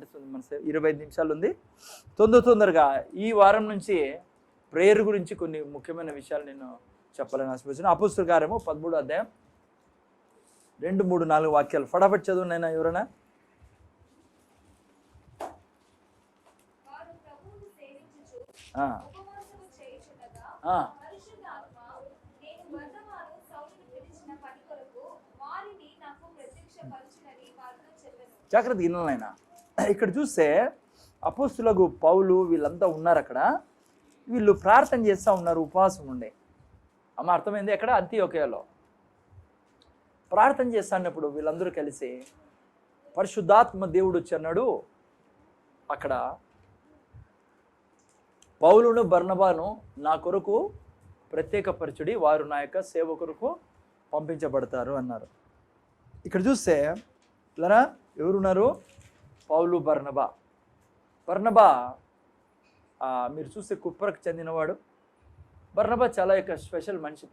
అంటే మన 25 నిమిషాలు ఉంది. తొందరగా ఈ వారం నుంచి ప్రేయర్ గురించి కొన్ని ముఖ్యమైన విషయాలు నేను చెప్పాలని ఆశిస్తున్నాను. అపోస్తలుల కార్యము 13వ అధ్యాయం 2, 3, 4 వాక్యాలు ఫటాఫట్ చదువునైనా ఎవరైనా. జాగ్రత్త వినాలైనా. ఇక్కడ చూస్తే అపోస్తలులకు పౌలు వీళ్ళంతా ఉన్నారు అక్కడ. వీళ్ళు ప్రార్థన చేస్తూ ఉన్నారు, ఉపవాసం ఉండే. అమ్మ అర్థమైంది. ఎక్కడ? అంతియోక్యలో ప్రార్థన చేస్తున్నప్పుడు వీళ్ళందరూ కలిసి పరిశుద్ధాత్మ దేవుడు వచ్చి అన్నాడు, అక్కడ పౌలును బర్నబాను నా కొరకు ప్రత్యేకపరచుడి, వారు నా యొక్క సేవ కొరకు పంపించబడతారు అన్నారు. ఇక్కడ చూస్తే ఇలా ఎవరున్నారు? పౌలు, బర్నబా. బర్నబా మీరు చూస్తే కుప్రకు చెందినవాడు. బర్నబా చాలా యొక్క స్పెషల్ మనిషి.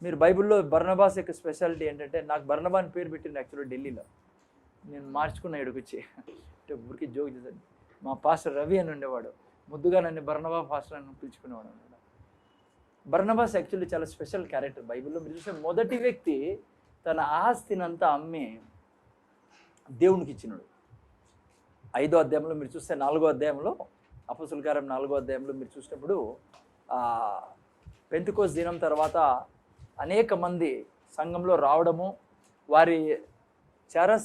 మీరు బైబిల్లో బర్నబాస్ యొక్క స్పెషాలిటీ ఏంటంటే, నాకు బర్నబా అని పేరు పెట్టింది యాక్చువల్గా ఢిల్లీలో. నేను మార్చుకున్న ఇక్కడికి అంటే ఊరికి జోక్ చేశాను. మా పాస్టర్ రవి అని ఉండేవాడు, ముద్దుగా నన్ను బర్నబా పాస్టర్ అని పిలుచుకునేవాడు అనమాట. బర్నబాస్ యాక్చువల్లీ చాలా స్పెషల్ క్యారెక్టర్. బైబిల్లో మీరు చూస్తే మొదటి వ్యక్తి తన ఆస్తినంతా అమ్మి దేవునికి ఇచ్చినాడు. 5వ అధ్యాయంలో మీరు చూస్తే 4వ అధ్యాయంలో అపోస్తలుల కార్యం 4వ అధ్యాయంలో మీరు చూసినప్పుడు పెంతెకోస్తు దినం తర్వాత అనేక మంది సంఘంలో రావడము, వారి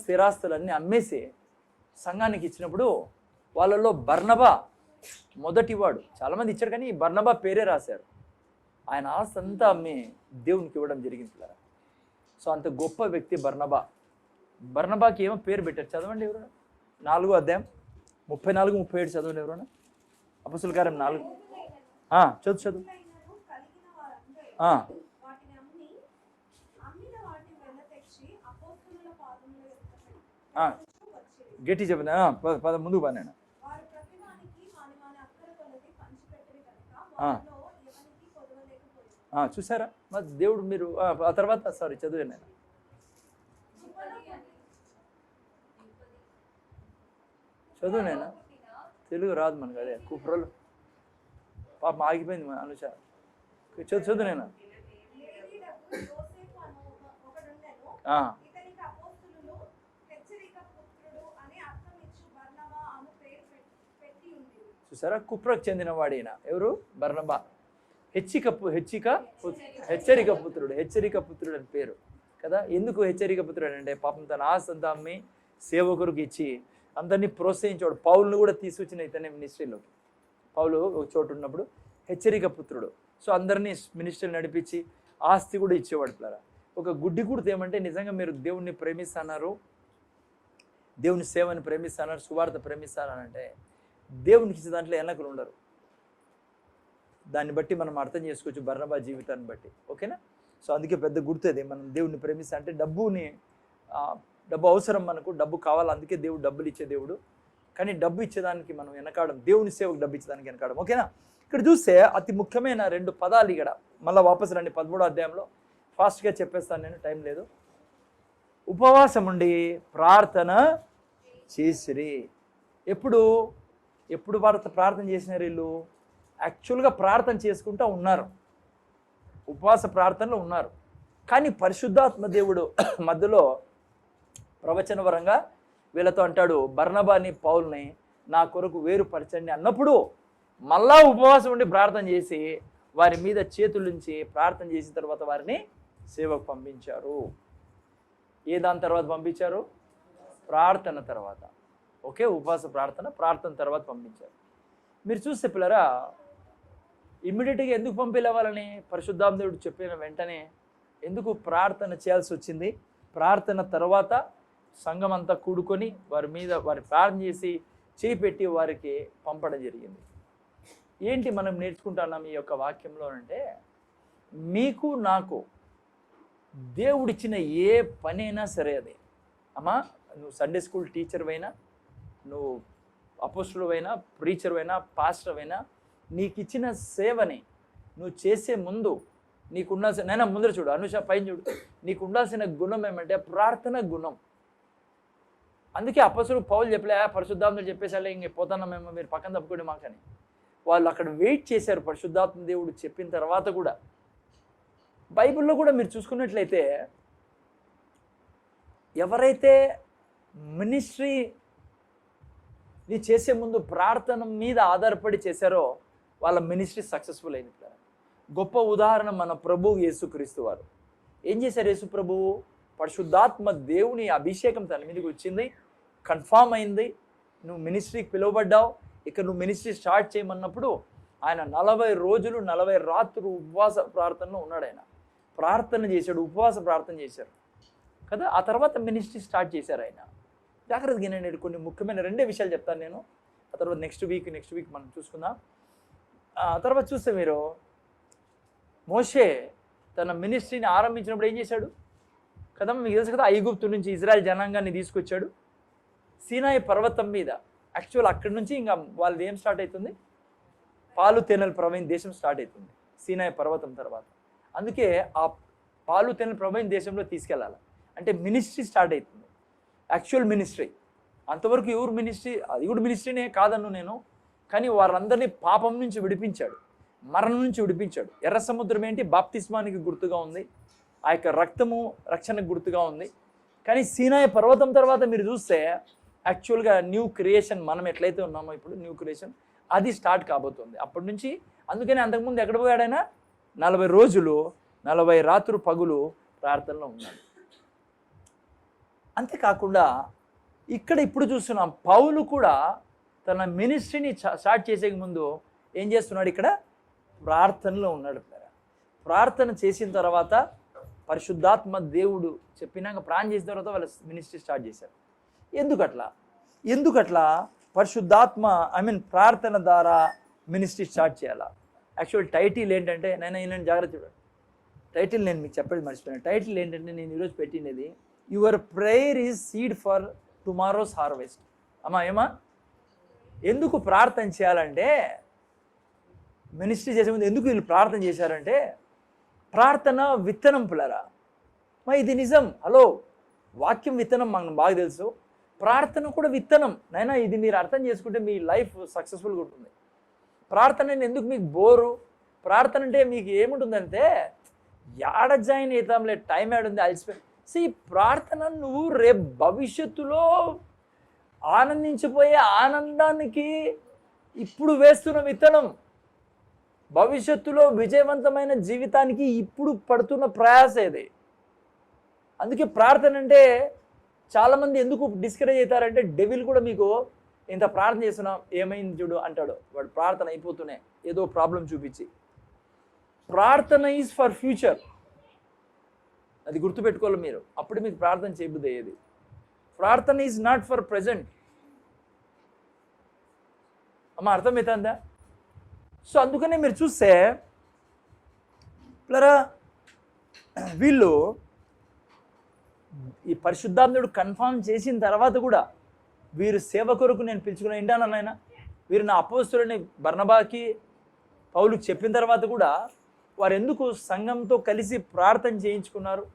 స్థిరాస్తులన్నీ అమ్మేసి సంఘానికి ఇచ్చినప్పుడు వాళ్ళలో బర్నబా మొదటివాడు. చాలామంది ఇచ్చారు కానీ ఈ బర్నబా పేరే రాశారు. ఆయన ఆస్తి అంతా అమ్మి దేవునికి ఇవ్వడం జరిగింది. సో అంత గొప్ప వ్యక్తి బర్నబా. బర్నబాకి ఏమో పేరు పెట్టారు, చదవండి ఎవరు. 4వ అధ్యాయం 34, 37 చదవండి ఎవరైనా. అపోస్తలుల కార్యం 4. చదువు. గట్టి చెప్పండి. ముందుకు బాగా. చూసారా మరి దేవుడు. మీరు ఆ తర్వాత చదువు నేను చదువు నేను తెలుగు రాదు మనకు. అదే కుప్రలు పాపం ఆగిపోయింది మన అనుష. చదువు నేను. చూసారా, కుప్రకు చెందిన వాడైనా ఎవరు? బర్నబా. హెచ్చరిక పుత్రుడు అని పేరు కదా. ఎందుకు హెచ్చరిక పుత్రుడు అంటే, పాపం తన ఆస్తి అంతా అమ్మి సేవకురికి ఇచ్చి అందరినీ ప్రోత్సహించేవాడు. పౌలును కూడా తీసుకొచ్చిన ఇతనే మినిస్ట్రీలోకి. పౌలు ఒక చోటు ఉన్నప్పుడు హెచ్చరిక పుత్రుడు. సో అందరినీ మినిస్ట్రీ నడిపించి ఆస్తి కూడా ఇచ్చేవాడు. పిల్లరా, ఒక గుడ్డి కుడితే ఏమంటే, నిజంగా మీరు దేవుణ్ణి ప్రేమిస్తున్నారు, దేవుని సేవని ప్రేమిస్తున్నారు, సువార్త ప్రేమిస్తారంటే దేవునికి ఇచ్చే దాంట్లో ఎన్నకలు ఉండరు. దాన్ని బట్టి మనం అర్థం చేసుకోవచ్చు బర్నబా జీవితాన్ని బట్టి. ఓకేనా? సో అందుకే పెద్ద గుర్తుంది, మనం దేవుణ్ణి ప్రేమిస్తా అంటే డబ్బు అవసరం, మనకు డబ్బు కావాలి, అందుకే దేవుడు డబ్బులు ఇచ్చే దేవుడు. కానీ డబ్బు ఇచ్చేదానికి మనం వెనకాడం, దేవుని సేవకు డబ్బు ఇచ్చేదానికి వెనకాడం. ఓకేనా? ఇక్కడ చూస్తే అతి ముఖ్యమైన 2 పదాలు ఇక్కడ మళ్ళీ వాపసు రండి. 13వ అధ్యాయంలో ఫాస్ట్గా చెప్పేస్తాను నేను, టైం లేదు. ఉపవాసం ఉండి ప్రార్థన చేసిరి. ఎప్పుడు ప్రార్థన చేసినారు వీళ్ళు? యాక్చువల్గా ప్రార్థన చేసుకుంటూ ఉన్నారు, ఉపవాస ప్రార్థనలో ఉన్నారు. కానీ పరిశుద్ధాత్మ దేవుడు మధ్యలో ప్రవచన వరంగా వీళ్ళతో అంటాడు, బర్నబాని పౌల్ని నా కొరకు వేరుపరచండి అన్నప్పుడు మళ్ళా ఉపవాసం ఉండి ప్రార్థన చేసి వారి మీద చేతులుంచి ప్రార్థన చేసిన తర్వాత వారిని సేవకు పంపించారు. దాని తర్వాత పంపించారు? ప్రార్థన తర్వాత. ఓకే, ఉపవాస ప్రార్థన తర్వాత పంపించారు. మీరు చూస్తే పిల్లరా, ఇమ్మీడియట్గా ఎందుకు పంపిలేవాలని పరిశుద్ధాత్మ దేవుడు చెప్పిన వెంటనే ఎందుకు ప్రార్థన చేయాల్సి వచ్చింది? ప్రార్థన తర్వాత సంఘం అంతా కూడుకొని వారి ప్రార్థన చేసి చేయి పెట్టి వారికి పంపడం జరిగింది. ఏంటి మనం నేర్చుకుంటున్నాం ఈ యొక్క వాక్యంలో అంటే, మీకు నాకు దేవుడిచ్చిన ఏ పనైనా సరే, అది అమ్మా నువ్వు సండే స్కూల్ టీచర్ అయినా, నువ్వు అపోస్టలు అయినా, ప్రీచర్ అయినా, పాస్టర్ అయినా, నీకు ఇచ్చిన సేవని నువ్వు చేసే ముందు నీకు ఉండాల్సిన, నైనా ముందర చూడు, అనుష పైన చూడు, నీకు ఉండాల్సిన గుణం ఏమంటే ప్రార్థన గుణం. అందుకే అపొస్తలుడు పౌలు చెప్పలే, పరిశుద్ధాత్ముడు చెప్పేసాలే ఇంక పోతాను మేము, మీరు పక్కన తప్పుకోండి మాకని. వాళ్ళు అక్కడ వెయిట్ చేశారు పరిశుద్ధాత్మ దేవుడు చెప్పిన తర్వాత కూడా. బైబిల్లో కూడా మీరు చూసుకున్నట్లయితే ఎవరైతే మినిస్ట్రీని చేసే ముందు ప్రార్థన మీద ఆధారపడి చేశారో వాళ్ళ మినిస్ట్రీ సక్సెస్ఫుల్ అయింది. గొప్ప ఉదాహరణ మన ప్రభువు యేసుక్రీస్తు వారు. ఏం చేశారు యేసు ప్రభువు? పరిశుద్ధాత్మ దేవుని అభిషేకం తన మీదకి వచ్చింది, కన్ఫామ్ అయింది, నువ్వు మినిస్ట్రీకి పిలువబడ్డావు, ఇక నువ్వు మినిస్ట్రీ స్టార్ట్ చేయమన్నప్పుడు ఆయన 40 రోజులు 40 రాత్రులు ఉపవాస ప్రార్థనలో ఉన్నాడు. ఆయన ప్రార్థన చేశాడు, ఉపవాస ప్రార్థన చేశారు కదా. ఆ తర్వాత మినిస్ట్రీ స్టార్ట్ చేశారు ఆయన. జాగ్రత్తగా నేను కొన్ని ముఖ్యమైన 2 విషయాలు చెప్తాను నేను. ఆ తర్వాత నెక్స్ట్ వీక్ మనం చూసుకుందాం. ఆ తర్వాత చూస్తే మీరు మోషే తన మినిస్ట్రీని ఆరంభించినప్పుడు ఏం చేశాడు కదా, మీకు తెలుసు కదా, ఐగుప్తు నుంచి ఇజ్రాయెల్ జనాంగాన్ని తీసుకొచ్చాడు సీనాయి పర్వతం మీద. యాక్చువల్ అక్కడి నుంచి ఇంకా వాళ్ళది ఏం స్టార్ట్ అవుతుంది, పాలు తేనెలు ప్రవహించే దేశం స్టార్ట్ అవుతుంది సీనాయి పర్వతం తర్వాత. అందుకే ఆ పాలు తేనెలు ప్రవహించే దేశంలో తీసుకెళ్ళాలి అంటే మినిస్ట్రీ స్టార్ట్ అవుతుంది, యాక్చువల్ మినిస్ట్రీ. అంతవరకు ఎవరు మినిస్ట్రీ, అది కూడా మినిస్ట్రీనే కాదన్ను నేను, కానీ వారందరినీ పాపం నుంచి విడిపించాడు, మరణం నుంచి విడిపించాడు. ఎర్ర సముద్రం ఏంటి, బాప్తిస్మానికి గుర్తుగా ఉంది, ఆ యొక్క రక్తము రక్షణకు గుర్తుగా ఉంది. కానీ సీనాయి పర్వతం తర్వాత మీరు చూస్తే యాక్చువల్గా న్యూ క్రియేషన్, మనం ఎట్లయితే ఉన్నామో ఇప్పుడు న్యూ క్రియేషన్ అది స్టార్ట్ కాబోతుంది అప్పటి నుంచి. అందుకని అంతకుముందు ఎక్కడ పోయాడైనా 40 రోజులు 40 రాత్రులు పగులు ప్రార్థనలో ఉన్నాడు. అంతేకాకుండా ఇక్కడ ఇప్పుడు చూస్తున్నాం పౌలు కూడా తన మినిస్ట్రీని స్టార్ట్ చేసే ముందు ఏం చేస్తున్నాడు, ఇక్కడ ప్రార్థనలో ఉన్నాడు. ప్రార్థన చేసిన తర్వాత పరిశుద్ధాత్మ దేవుడు చెప్పినాక ప్రార్థన చేసిన తర్వాత వాళ్ళ మినిస్ట్రీ స్టార్ట్ చేశారు. ఎందుకట్లా పరిశుద్ధాత్మ ప్రార్థన ద్వారా మినిస్ట్రీ స్టార్ట్ చేయాలా? యాక్చువల్ టైటిల్ ఏంటంటే, నేను జాగ్రత్త చూడండి, టైటిల్ నేను మీకు చెప్పేది మర్చిపోయాను. టైటిల్ ఏంటంటే నేను ఈరోజు పెట్టినది, your prayer is seed for tomorrow's harvest. ఏమా ఎందుకు ప్రార్థన చేయాలంటే, మినిస్ట్రీ చేసే ముందు ఎందుకు వీళ్ళు ప్రార్థన చేశారంటే, ప్రార్థన విత్తనం పిల్లరా. ఇది నిజం. హలో, వాక్యం విత్తనం మనకు బాగా తెలుసు, ప్రార్థన కూడా విత్తనం. నైనా ఇది మీరు అర్థం చేసుకుంటే మీ లైఫ్ సక్సెస్ఫుల్గా ఉంటుంది. ప్రార్థన ఎందుకు మీకు బోరు, ప్రార్థన అంటే మీకు ఏముంటుందంటే యాడ జాయిన్ అవుతాంలే, టైం ఏడుంది, అలసిపోయి. ప్రార్థన నువ్వు రేపు భవిష్యత్తులో ఆనందించిపోయే ఆనందానికి ఇప్పుడు వేస్తున్న విత్తనం, భవిష్యత్తులో విజయవంతమైన జీవితానికి ఇప్పుడు పడుతున్న ప్రయాస ఇది. అందుకే ప్రార్థన అంటే చాలామంది ఎందుకు డిస్కరేజ్ అవుతారంటే, డెవిల్ కూడా మీకు ఇంత ప్రార్థన చేస్తున్నాం ఏమైంది చూడు అంటాడు వాడు, ప్రార్థన అయిపోతూనే ఏదో ప్రాబ్లం చూపించి. ప్రార్థన ఈజ్ ఫర్ ఫ్యూచర్, అది గుర్తుపెట్టుకోవాలి మీరు, అప్పుడు మీకు ప్రార్థన చేయబుద్ది అయ్యేది. ప్రార్థన ఈజ్ నాట్ ఫర్ ప్రజెంట్. అర్థమవుతుందా? సో అందుకనే మీరు చూస్తే వీళ్ళు ఈ పరిశుద్ధాత్ముడు కన్ఫర్మ్ చేసిన తర్వాత కూడా వీరు సేవ కొరకు నేను పిలుచుకున్న ఏంటన్నాయన, వీరు నా అపోస్తలుని బర్నబాకి పౌలుకి చెప్పిన తర్వాత కూడా వారు ఎందుకు సంఘంతో కలిసి ప్రార్థన చేయించుకున్నారు?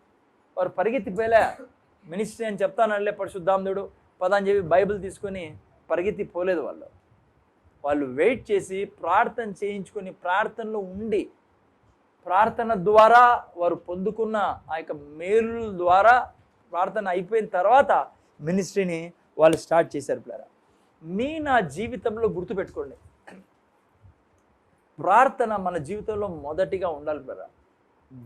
వారు పరిగెత్తిపోలే, మినిస్ట్రీ అని చెప్తానలే పరిశుద్ధాత్ముడు పదాన్ని చెప్పి బైబిల్ తీసుకొని పరిగెత్తి పోలేదు. వాళ్ళు వెయిట్ చేసి ప్రార్థన చేయించుకొని ప్రార్థనలో ఉండి, ప్రార్థన ద్వారా వారు పొందుకున్న ఆ యొక్క మేలుల ద్వారా ప్రార్థన అయిపోయిన తర్వాత మినిస్ట్రీని వాళ్ళు స్టార్ట్ చేశారు. నా జీవితంలో గుర్తుపెట్టుకోండి, ప్రార్థన మన జీవితంలో మొదటిగా ఉండాలి.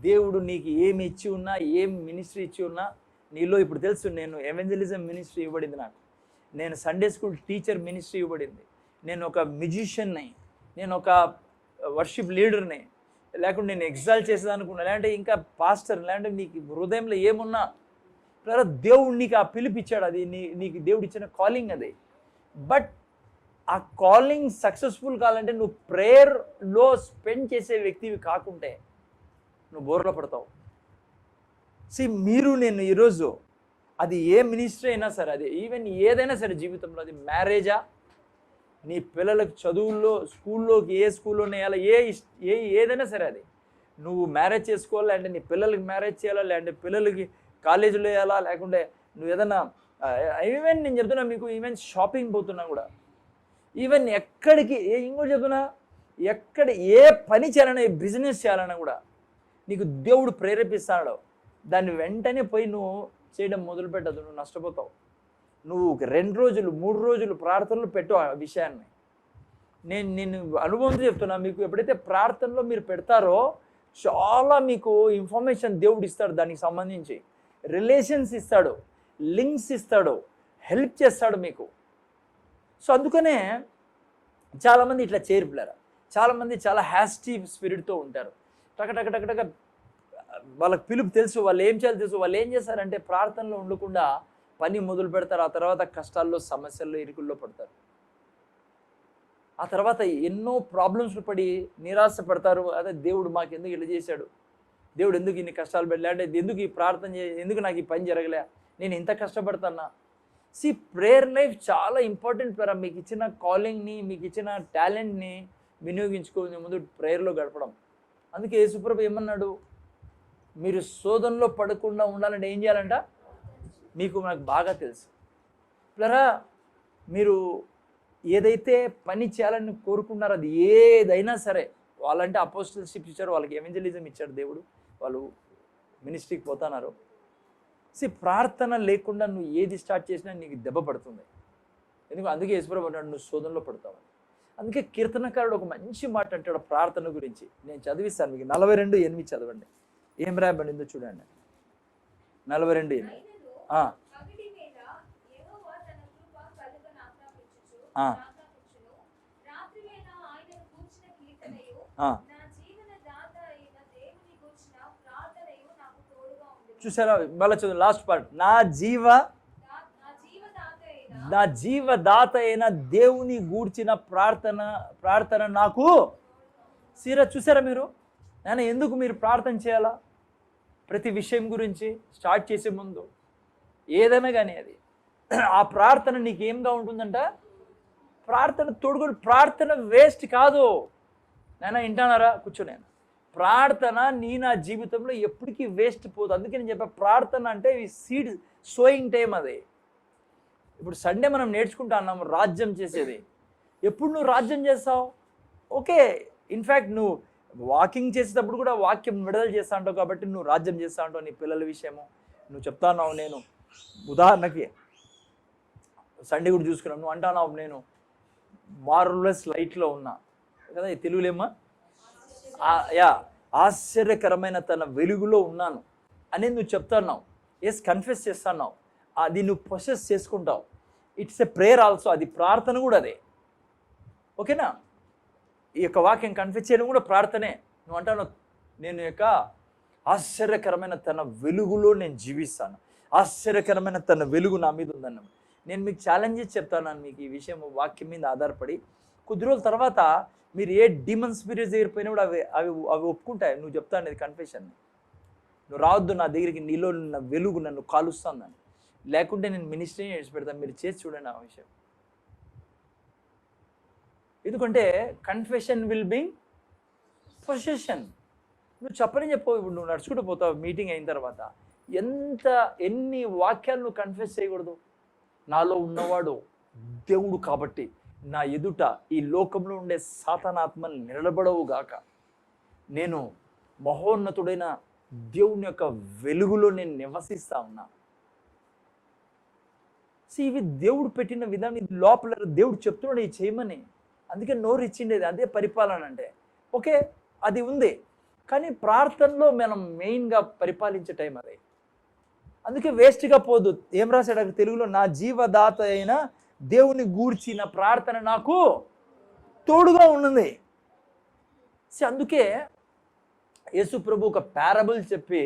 దేవుడు నీకు ఏమి ఇచ్చి ఉన్నా, ఏం మినిస్ట్రీ ఇచ్చి ఉన్నా, నీలో ఇప్పుడు తెలుసు, నేను ఎవెంజలిజం మినిస్ట్రీ ఇవ్వబడింది, నాకు నేను సండే స్కూల్ టీచర్ మినిస్ట్రీ ఇవ్వబడింది, నేను ఒక మ్యూజిషియన్ని, నేను ఒక వర్షిప్ లీడర్ని, లేకుంటే నేను ఎగ్జాల్ట్ చేసేదనుకున్నా, లేదంటే ఇంకా పాస్టర్, లేదంటే నీకు హృదయంలో ఏమున్నా దేవుడు నీకు ఆ పిలిపిచ్చాడు, అది నీకు దేవుడు ఇచ్చిన కాలింగ్ అది. బట్ ఆ కాలింగ్ సక్సెస్ఫుల్ కావాలంటే నువ్వు ప్రేయర్లో స్పెండ్ చేసే వ్యక్తివి కాకుంటే నువ్వు బోర్లో పడతావు. నేను ఈరోజు అది ఏ మినిస్ట్రీ అయినా సరే, అది ఈవెన్ ఏదైనా సరే జీవితంలో, అది మ్యారేజా, నీ పిల్లలకు చదువుల్లో స్కూల్లోకి ఏ స్కూల్లోనే వేయాలా, ఏదైనా సరే, అది నువ్వు మ్యారేజ్ చేసుకోవాలా, అంటే నీ పిల్లలకి మ్యారేజ్ చేయాలా, లేదంటే పిల్లలకి కాలేజీలో వేయాలా, లేకుంటే నువ్వు ఏదైనా ఈవెన్ నేను చెప్తున్నా మీకు, ఈవెన్ షాపింగ్ పోతున్నా కూడా, ఈవెన్ ఎక్కడికి ఇంకోటి చెప్తున్నా, ఎక్కడ ఏ పని చేయాలన్నా, ఏ బిజినెస్ చేయాలన్నా కూడా నీకు దేవుడు ప్రేరేపిస్తాడు, దాన్ని వెంటనే పోయి నువ్వు చేయడం మొదలు పెట్టదు, నువ్వు నష్టపోతావు. నువ్వు 2 రోజులు 3 రోజులు ప్రార్థనలు పెట్టు ఆ విషయాన్ని. నేను అనుభవంతో చెప్తున్నా, మీకు ఎప్పుడైతే ప్రార్థనలో మీరు పెడతారో చాలా మీకు ఇన్ఫర్మేషన్ దేవుడు ఇస్తాడు, దానికి సంబంధించి రిలేషన్స్ ఇస్తాడు, లింక్స్ ఇస్తాడు, హెల్ప్ చేస్తాడు మీకు. సో అందుకనే చాలామంది ఇట్లా చేరిపోయారు. చాలామంది చాలా హ్యాస్టీ స్పిరిట్తో ఉంటారు. టక వాళ్ళకి పిలుపు తెలుసు, వాళ్ళు ఏం చేయాలి తెలుసు. వాళ్ళు ఏం చేస్తారంటే ప్రార్థనలో ఉండకుండా పని మొదలు పెడతారు. ఆ తర్వాత కష్టాల్లో, సమస్యల్లో, ఇరుకుల్లో పడతారు. ఆ తర్వాత ఎన్నో ప్రాబ్లమ్స్ పడి నిరాశ పడతారు. అదే దేవుడు మాకు ఎందుకు ఇట్లా చేశాడు, దేవుడు ఎందుకు ఇన్ని కష్టాలు పెట్టలే, అంటే ఎందుకు ఈ ప్రార్థన ఎందుకు నాకు ఈ పని జరగలే, నేను ఇంత కష్టపడతానా. ప్రేయర్ లైఫ్ చాలా ఇంపార్టెంట్. మీకు ఇచ్చిన కాలింగ్ని, మీకు ఇచ్చిన టాలెంట్ని వినియోగించుకునే ముందు ప్రేయర్లో గడపడం. అందుకే యేసుప్రభు ఏమన్నాడు, మీరు శోధనలో పడకుండా ఉండాలంటే ఏం చేయాలంట, నాకు బాగా తెలుసు. మీరు ఏదైతే పని చేయాలని కోరుకున్నారో అది ఏదైనా సరే, వాళ్ళంటే అపోస్టల్షిప్ ఇచ్చారు, వాళ్ళకి ఎవెంజలిజం ఇచ్చాడు దేవుడు, వాళ్ళు మినిస్ట్రీకి పోతున్నారు. ప్రార్థన లేకుండా నువ్వు ఏది స్టార్ట్ చేసినా నీకు దెబ్బ పడుతుంది. అందుకే యేసుప్రభు అన్నాడు, నువ్వు శోధనలో పడతావు. అందుకే కీర్తనకారుడు ఒక మంచి మాట అంటాడు ప్రార్థన గురించి. నేను చదివిస్తాను మీకు. 42:8 చదవండి. ఏం రాయబడిందో చూడండి. 42:8. చూసారా, మళ్ళీ చదువు లాస్ట్ పార్ట్. నా జీవదాత అయిన దేవుని గూర్చిన ప్రార్థన నాకు. చూసారా మీరు, నేను ఎందుకు మీరు ప్రార్థన చేయాలా ప్రతి విషయం గురించి స్టార్ట్ చేసే ముందు, ఏదైనా కానీ అది ఆ ప్రార్థన నీకేంగా ఉంటుందంట, ప్రార్థన తోడుకొని. ప్రార్థన వేస్ట్ కాదు నాయన, వింటానారా కూర్చొని. ప్రార్థన నా జీవితంలో ఎప్పటికీ వేస్ట్ పోదు. అందుకే నేను చెప్పా, ప్రార్థన అంటే ఈ సీడ్ సోయింగ్ టైం. అది ఇప్పుడు సండే మనం నేర్చుకుంటా అన్నాము రాజ్యం చేసేది. ఎప్పుడు నువ్వు రాజ్యం చేస్తావు? ఓకే, ఇన్ఫ్యాక్ట్ నువ్వు వాకింగ్ చేసేటప్పుడు కూడా వాక్యం విడుదల చేస్తా ఉంటావు కాబట్టి నువ్వు రాజ్యం చేస్తా ఉంటావు. నీ పిల్లల విషయము నువ్వు చెప్తా ఉన్నావు. నేను ఉదాహరణకి సండే కూడా చూసుకున్నావు, నువ్వు అంటున్నావు నేను మార్వెలస్ లైట్లో ఉన్నా కదా, తెలుగులేమ్మా, ఆశ్చర్యకరమైన తన వెలుగులో ఉన్నాను అనేది నువ్వు చెప్తున్నావు. కన్ఫెస్ చేస్తున్నావు, అది నువ్వు ప్రొసెస్ చేసుకుంటావు. ఇట్స్ ఎ ప్రేయర్ ఆల్సో, అది ప్రార్థన కూడా అదే. ఓకేనా? ఈ యొక్క వాక్యం కన్ఫెస్ చేయడం కూడా ప్రార్థనే. నువ్వు అంటాను నేను ఆశ్చర్యకరమైన తన వెలుగులో నేను జీవిస్తాను, ఆశ్చర్యకరమైన తన వెలుగు నా మీద ఉందన్నాను. నేను మీకు ఛాలెంజెస్ చెప్తాను మీకు ఈ విషయం వాక్యం మీద ఆధారపడి. కొద్ది రోజుల తర్వాత మీరు ఏ డిమన్ స్పిరిట్స్ దగ్గర పోయినా కూడా అవి ఒప్పుకుంటాయి. నువ్వు చెప్తాను ఇది కన్ఫెషన్, నువ్వు రావద్దు నా దగ్గరికి, నీలో ఉన్న వెలుగు నన్ను కాలుస్తుందని, లేకుంటే నేను మినిస్ట్రీని విడిచిపెడతాను. మీరు చేసి చూడండి ఆ విషయం. ఎందుకంటే కన్ఫెషన్ విల్ బి పొసెషన్. నువ్వు చెప్పని చెప్పవు. ఇప్పుడు నువ్వు నడుచుకుంటూ పోతావు మీటింగ్ అయిన తర్వాత, ఎన్ని వాక్యాలు నువ్వు కన్ఫెస్ చేయకూడదు. నాలో ఉన్నవాడు దేవుడు కాబట్టి నా ఎదుట ఈ లోకంలో ఉండే సాతానాత్మలు నిలబడవుగాక, నేను మహోన్నతుడైన దేవుని యొక్క వెలుగులో నేను నివసిస్తా ఉన్నా. ఇవి దేవుడు పెట్టిన విధానం, ఇది లోపల దేవుడు చెప్తున్నాడు ఇది చేయమని. అందుకే నోరు ఇచ్చిండేది, అదే పరిపాలన అంటే. ఓకే, అది ఉంది, కానీ ప్రార్థనలో మనం మెయిన్గా పరిపాలించే టైం అదే. అందుకే వేస్ట్గా పోదు. ఏం రాశాడు అక్కడ తెలుగులో, నా జీవదాత అయిన దేవుని గూర్చిన ప్రార్థన నాకు తోడుగా ఉన్నది. అందుకే యేసు ప్రభు ఒక పారబుల్ చెప్పి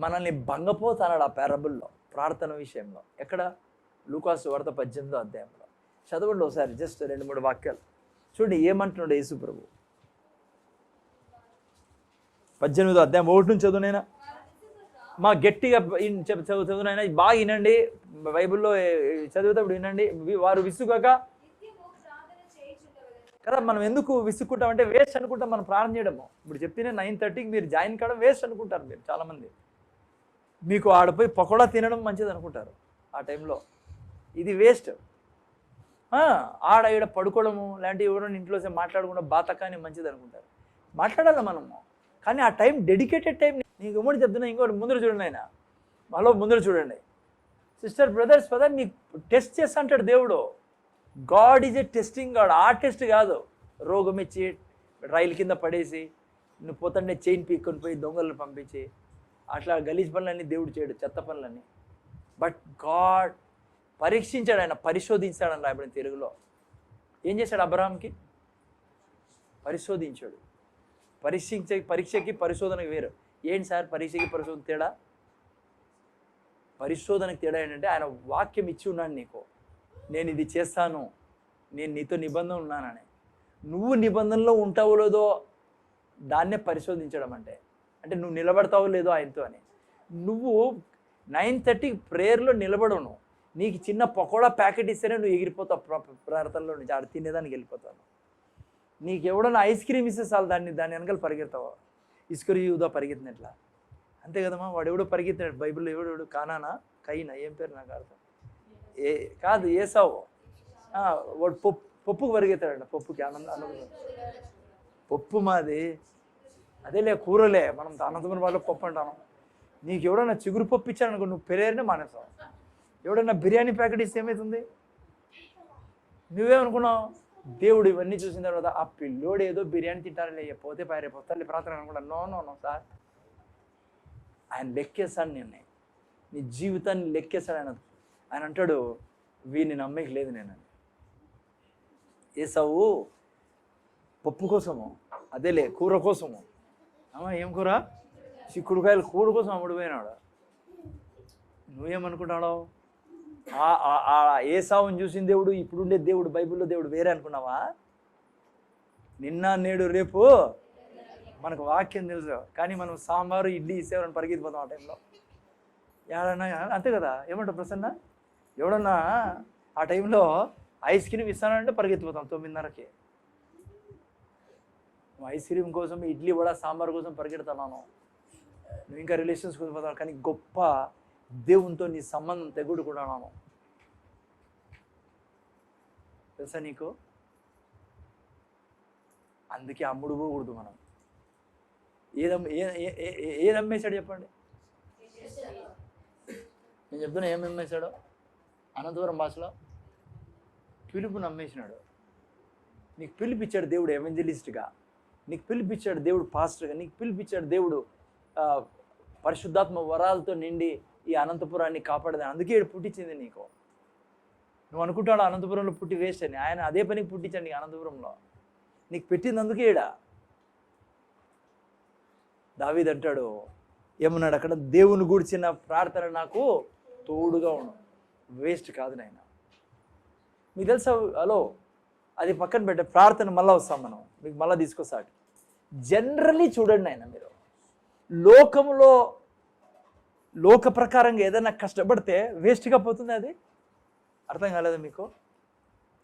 మనల్ని భంగపోతాడు ఆ పారబుల్లో, ప్రార్థన విషయంలో. ఎక్కడ? లూకాసు వార్త 18వ అధ్యాయంలో. చదవండి ఒకసారి, జస్ట్ 2-3 వాక్యాలు చూడండి ఏమంటున్నాడు యేసు ప్రభు. 18వ అధ్యాయం 1 నుంచి చదువునైనా, మా గట్టిగా చదువునైనా బాగా వినండి. బైబిల్లో చదివేటప్పుడు వినండి. వారు విసుగక కదా, మనం ఎందుకు విసుక్కుంటామంటే వేస్ట్ అనుకుంటాం మనం ప్రార్థన చేయడము. ఇప్పుడు చెప్తేనే 9:30కి మీరు జాయిన్ కావడం వేస్ట్ అనుకుంటారు మీరు చాలామంది. మీకు ఆడపోయి పకోడా తినడం మంచిది అనుకుంటారు. ఆ టైంలో. ఇది వేస్ట్. ఆడ ఈడ పడుకోవడము లాంటివి ఎవరైనా ఇంట్లో మాట్లాడకుండా బాతకాని మంచిది అనుకుంటారు. మాట్లాడాలి మనము, కానీ ఆ టైం డెడికేటెడ్ టైం. నీకు ఎమ్మడి చెప్తున్నా, ఇంకోటి ముందర చూడండి, ఆయన మాలో ముందర చూడండి. సిస్టర్ బ్రదర్స్ ఫాదర్ నీకు టెస్ట్ చేస్తా అంటాడు దేవుడు. God is a testing God. ఆ టెస్ట్ కాదు రోగం ఇచ్చి రైలు కింద పడేసి నువ్వు పోతుండే చైన్ పీక్కొని పోయి దొంగలను పంపించి అట్లా గలీజ్ పనులన్నీ దేవుడు చేయడు, చెత్త పనులన్నీ. బట్ గాడ్ పరీక్షించాడు, ఆయన పరిశోధించాడని రాయబడింది తెలుగులో. ఏం చేశాడు అబ్రహాంకి? పరిశోధించాడు. పరీక్షకి పరిశోధనకి వేరు. ఏంటి సార్ పరీక్షకి పరిశోధన తేడా? పరిశోధనకి తేడా ఏంటంటే ఆయన వాక్యం ఇచ్చి ఉన్నాను నీకు, నేను ఇది చేస్తాను, నేను నీతో నిబంధన ఉన్నానని. నువ్వు నిబంధనలో ఉంటావో లేదో దాన్నే పరిశోధించడం అంటే. అంటే నువ్వు నిలబడతావో లేదో ఆయనతో అని. నువ్వు 9:30 ప్రేయర్లో నిలబడను, నీకు చిన్న పకోడా ప్యాకెట్ ఇస్తేనే నువ్వు ఎగిరిపోతావు ప్రార్థనలో నుంచి, ఆడ తినేదానికి వెళ్ళిపోతావు. నీకు ఎవడన్నా ఐస్ క్రీమ్ ఇస్తే చాలు దాన్ని వెనకాల పరిగెడతావా? ఇస్కరి యూదా పరిగెత్తినట్లా. అంతే కదమ్మా, వాడు ఎవడో పరిగెత్తినాడు బైబిల్లో. ఎవడు కానానా కైనా ఏం పేరు నాకు అర్థం కాదు, ఏసావు. వాడు పప్పుకు పరిగెత్తాడంట. పప్పుకి పప్పు మాది అదేలే, కూరలే. మనం అనంతపురం వాళ్ళ పప్పు అంటాను. నీకు ఎవడన్నా చిగురు పప్పు ఇచ్చాడనుకో నువ్వు పెరేరినే మానేస్తావు. ఎవడన్నా బిర్యానీ ప్యాకెట్ ఇస్తే ఏమవుతుంది? నువ్వేమనుకున్నావు? దేవుడు ఇవన్నీ చూసిన తర్వాత ఆ పిల్లోడు ఏదో బిర్యానీ తింటారులే, పోతే రేపు వస్తారులే ప్రార్థన అనుకుంటా. నో సార్, ఆయన లెక్కేస్తాడు నిన్ను, నీ జీవితాన్ని లెక్కేస్తాడు ఆయన. ఆయన అంటాడు వీడిని నమ్మేకి లేదు నేను. ఏసావు పప్పు కోసము, అదేలే కూర కోసము. ఏం కూర? చిక్కుడుకాయలు కూర కోసం అమ్ముడిపోయినాడు. నువ్వేమనుకుంటావు? ఏసావుని చూసిన దేవుడు ఇప్పుడుండే దేవుడు బైబిల్లో దేవుడు వేరే అనుకున్నావా? నిన్న నేడు రేపు మనకు వాక్యం తెలుసు, కానీ మనం సాంబారు ఇడ్లీ ఇసేవారని పరిగెత్తిపోతాం ఆ టైంలో. ఎవడన్నా అంతే కదా, ఏమంటావు ప్రసన్న? ఎవడన్నా ఆ టైంలో ఐస్ క్రీమ్ ఇస్తానంటే పరిగెత్తిపోతాం 9:30కి. నువ్వు ఐస్ క్రీమ్ కోసం, ఇడ్లీ వడ సాంబార్ కోసం పరిగెడతాను. నువ్వు ఇంకా రిలేషన్స్ కోసం పోతావు, కానీ గొప్ప దేవునితో నీ సంబంధం తెగుడుకున్నాను తెలుసా నీకు? అందుకే అమ్ముడు పోకూడదు మనం. ఏది అమ్మేశాడు చెప్పండి? నేను చెప్తున్నా ఏం అమ్మేశాడో. అనంతపురం భాషలో పిలుపుని అమ్మేసినాడు. నీకు పిలిపించాడు దేవుడు ఎవెంజలిస్ట్గా, నీకు పిలిపించాడు దేవుడు పాస్టర్గా, నీకు పిలిపించాడు దేవుడు పరిశుద్ధాత్మ వరాలతో నిండి ఈ అనంతపురాన్ని కాపాడదని. అందుకే పుట్టించింది నీకు. నువ్వు అనుకుంటాడు అనంతపురంలో పుట్టి వేస్ట్ అని, ఆయన అదే పనికి పుట్టించాడు నీకు అనంతపురంలో. నీకు పెట్టింది అందుకే ఈడ. దావీదు అంటాడు, ఏమన్నాడు అక్కడ? దేవుని గూర్చిన ప్రార్థన నాకు తోడుగా ఉండు. వేస్ట్ కాదు నాయన. మీకు తెలుసా? హలో, అది పక్కన పెట్టే ప్రార్థన మళ్ళీ వస్తాం మనం, మీకు మళ్ళీ తీసుకొస్తాడు. జనరల్లీ చూడండి ఆయన, మీరు లోక ప్రకారంగా ఏదైనా కష్టపడితే వేస్ట్గా పోతుంది. అది అర్థం కాలేదు మీకు?